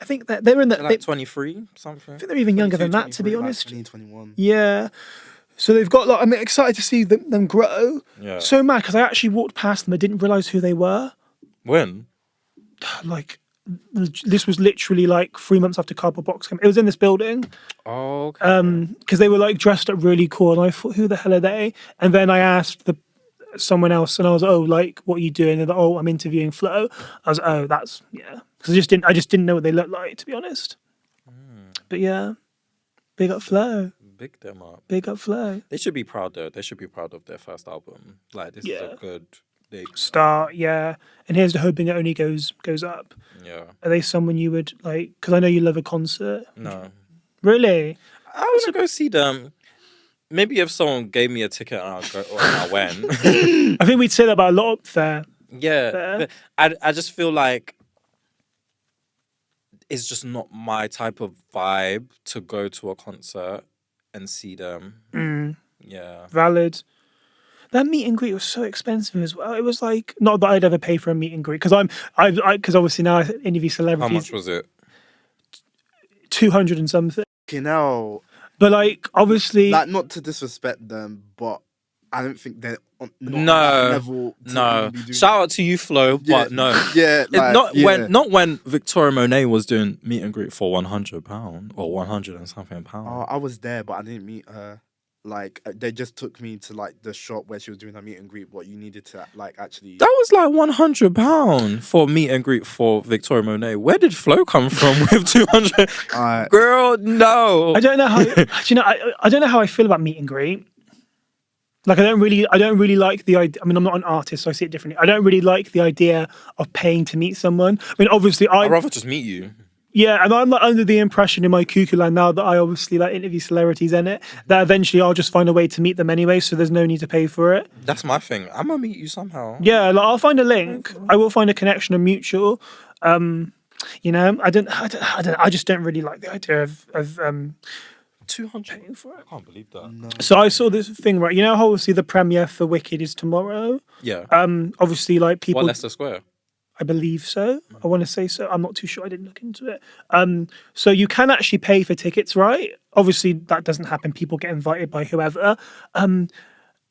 I think they're in the, They're like 23, something. I think they're even younger than 22, that, to be 23. honest. 2021. Yeah. So they've got I'm excited to see them grow. Yeah. So mad because I actually walked past them. I didn't realize who they were. When? Like, this was literally like 3 months after Cardboard Box came. It was in this building. Oh, okay. Because they were like dressed up really cool, and I thought, who the hell are they? And then I asked someone else, and I was, oh, like, what are you doing? And they're like, oh, I'm interviewing Flo. I was, oh, that's because I just didn't know what they looked like, to be honest. But yeah, big up Flo. Big them up. Big up Flo. They should be proud though. They should be proud of their first album. Like this is a good debut. Start, yeah. And here's to hoping it only goes up. Yeah. Are they someone you would like? Because I know you love a concert. No. Really? I want to go see them. Maybe if someone gave me a ticket and I went. I think we'd say that about a lot there. Yeah. But I just feel like it's just not my type of vibe to go to a concert and see them. Yeah. Valid. That meet and greet was so expensive as well. It was like not that I'd ever pay for a meet and greet because because obviously now I interview celebrities. How much was it? 200 and something. Okay, now, But like obviously, like, not to disrespect them, but I don't think they're on that No. level. To No. even be doing- Shout out to you, Flo, but no. Yeah, It's like, not when Victoria Monet was doing meet and greet for £100 or 100 and something pound. Oh, I was there, but I didn't meet her. Like, they just took me to like the shop where she was doing her meet and greet. What you needed to like actually. That was like £100 for meet and greet for Victoria Monet. Where did Flo come from with 200? Girl, no. I don't know how. I don't know how I feel about meet and greet. Like I don't really like the idea. I mean, I'm not an artist, so I see it differently. I don't really like the idea of paying to meet someone. I mean, obviously, I'd rather just meet you. Yeah, and I'm like under the impression in my cuckoo land now that I obviously like interview celebrities in it, that eventually I'll just find a way to meet them anyway, so there's no need to pay for it. That's my thing. I'm gonna meet you somehow. Yeah, like I'll find a link. I will find a connection, a mutual. You know, I just don't really like the idea of 200 paying for it. I can't believe that. No. So I saw this thing, right? You know how obviously the premiere for Wicked is tomorrow. Yeah. Obviously, like people. What, Leicester Square? I believe so. I want to say so. I'm not too sure. I didn't look into it. So you can actually pay for tickets, right? Obviously, that doesn't happen. People get invited by whoever. And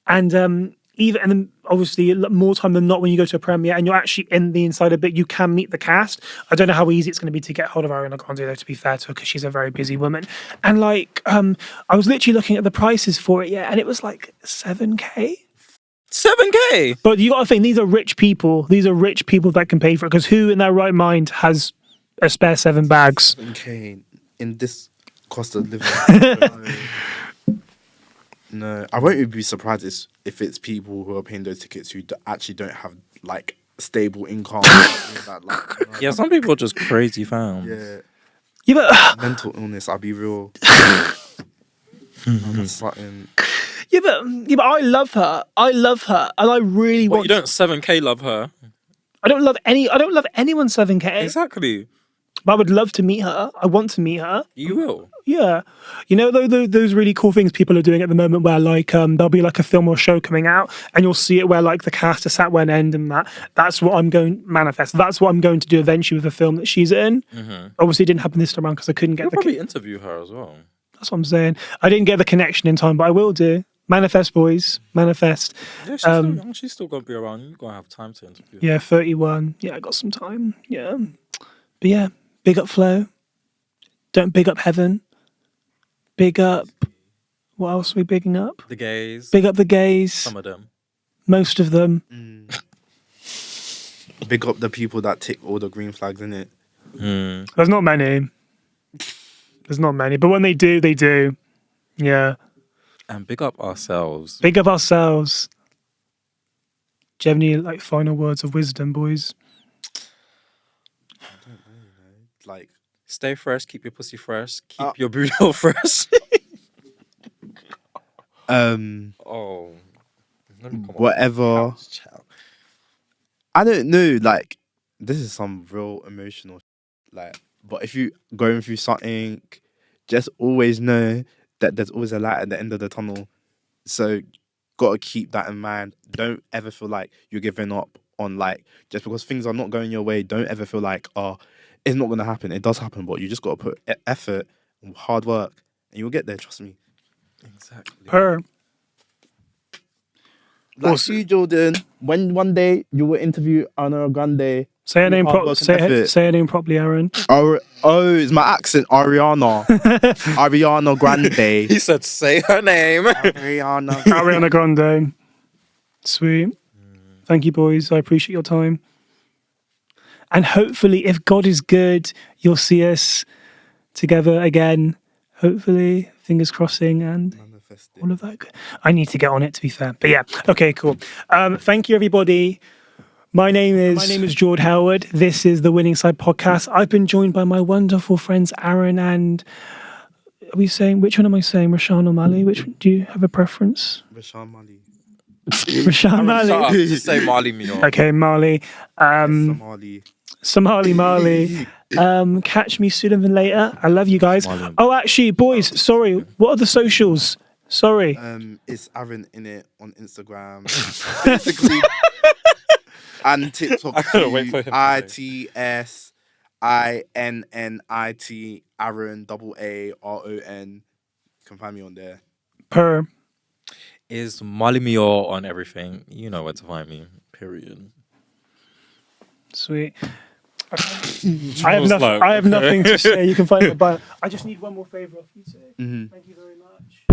then obviously more time than not when you go to a premiere and you're actually in the inside a bit, you can meet the cast. I don't know how easy it's going to be to get hold of Ariana Grande though, to be fair to her, because she's a very busy woman. And like, I was literally looking at the prices for it, and it was like $7,000. 7K. But you got to think, these are rich people. These are rich people that can pay for it, because who in their right mind has a spare 7 bags? Okay, in this cost of living. No, I won't even be surprised if it's people who are paying those tickets who actually don't have like stable income. That, like, Yeah, some people are just crazy fans. yeah, Yeah, but mental illness. I'll be real. That's something. yeah, but I love her. I love her, and I really What, want. you don't 7K love her? I don't love anyone 7K. Exactly. But I would love to meet her. I want to meet her. You will. Yeah, you know those really cool things people are doing at the moment, where like there'll be like a film or show coming out, and you'll see it where like the cast are sat one end, and that's what I'm going manifest. That's what I'm going to do eventually with the film that she's in. Obviously, it didn't happen this time around because I couldn't get You'll the. probably interview her as well. That's what I'm saying. I didn't get the connection in time, but I will do. Manifest, boys. Manifest. Yeah, she's still young. She's still gonna be around. You're gonna have time to interview her. Yeah, 31. Yeah, I got some time. Yeah, but yeah, big up Flo. Don't big up Heaven. Big up. What else are we bigging up? The gays. Big up the gays. Some of them. Most of them. Big up the people that tick all the green flags, innit? There's not many. There's not many, but when they do, they do. Yeah. And big up ourselves. Big up ourselves. Do you have any like final words of wisdom, boys? Like, Stay fresh. Keep your pussy fresh. Keep your booty hole fresh. Oh. Let me come on. whatever. Child. I don't know. Like, this is some real emotional. Like, but if you going through something, just always know that there's always a light at the end of the tunnel. So, gotta keep that in mind. Don't ever feel like you're giving up on, like, just because things are not going your way. Don't ever feel like, oh, it's not gonna happen. It does happen, but you just gotta put effort and hard work, and you'll get there. Trust me. Exactly. Per. Like Also- you, Jordan. When one day you will interview Ariana Grande. Say her name Hard properly. work and effort. Say her name properly, Aaron. Oh, it's my accent. Ariana. Ariana Grande. He said, "Say her name." Ariana. Ariana Grande. Sweet. Thank you, boys. I appreciate your time. And hopefully, if God is good, you'll see us together again. Hopefully, fingers crossing, and all of that. I need to get on it, to be fair. But yeah, okay, cool. Thank you, everybody. My name is Jord Howard. This is the Winning Side podcast. I've been joined by my wonderful friends Aaron and. Are we saying which one am I saying? Rashan or Mali? Which one, do you have a preference? Rashan Mali. Rashan Mali. Just say Marley Muir. Okay, Mali. Somali. Somali Mali. Catch me sooner than later. I love you guys. Somali. Oh, actually, boys, sorry. What are the socials? Sorry. It's Itsaaroninnit on Instagram. Basically. And TikTok. I couldn't wait for him to say. ITSINNIT Aaron AARON. You can find me on there. Per. Is Marley Muir on everything? You know where to find me. Period. Sweet. I have nothing to say. You can find it, but I just need one more favor of you two. Thank you very much.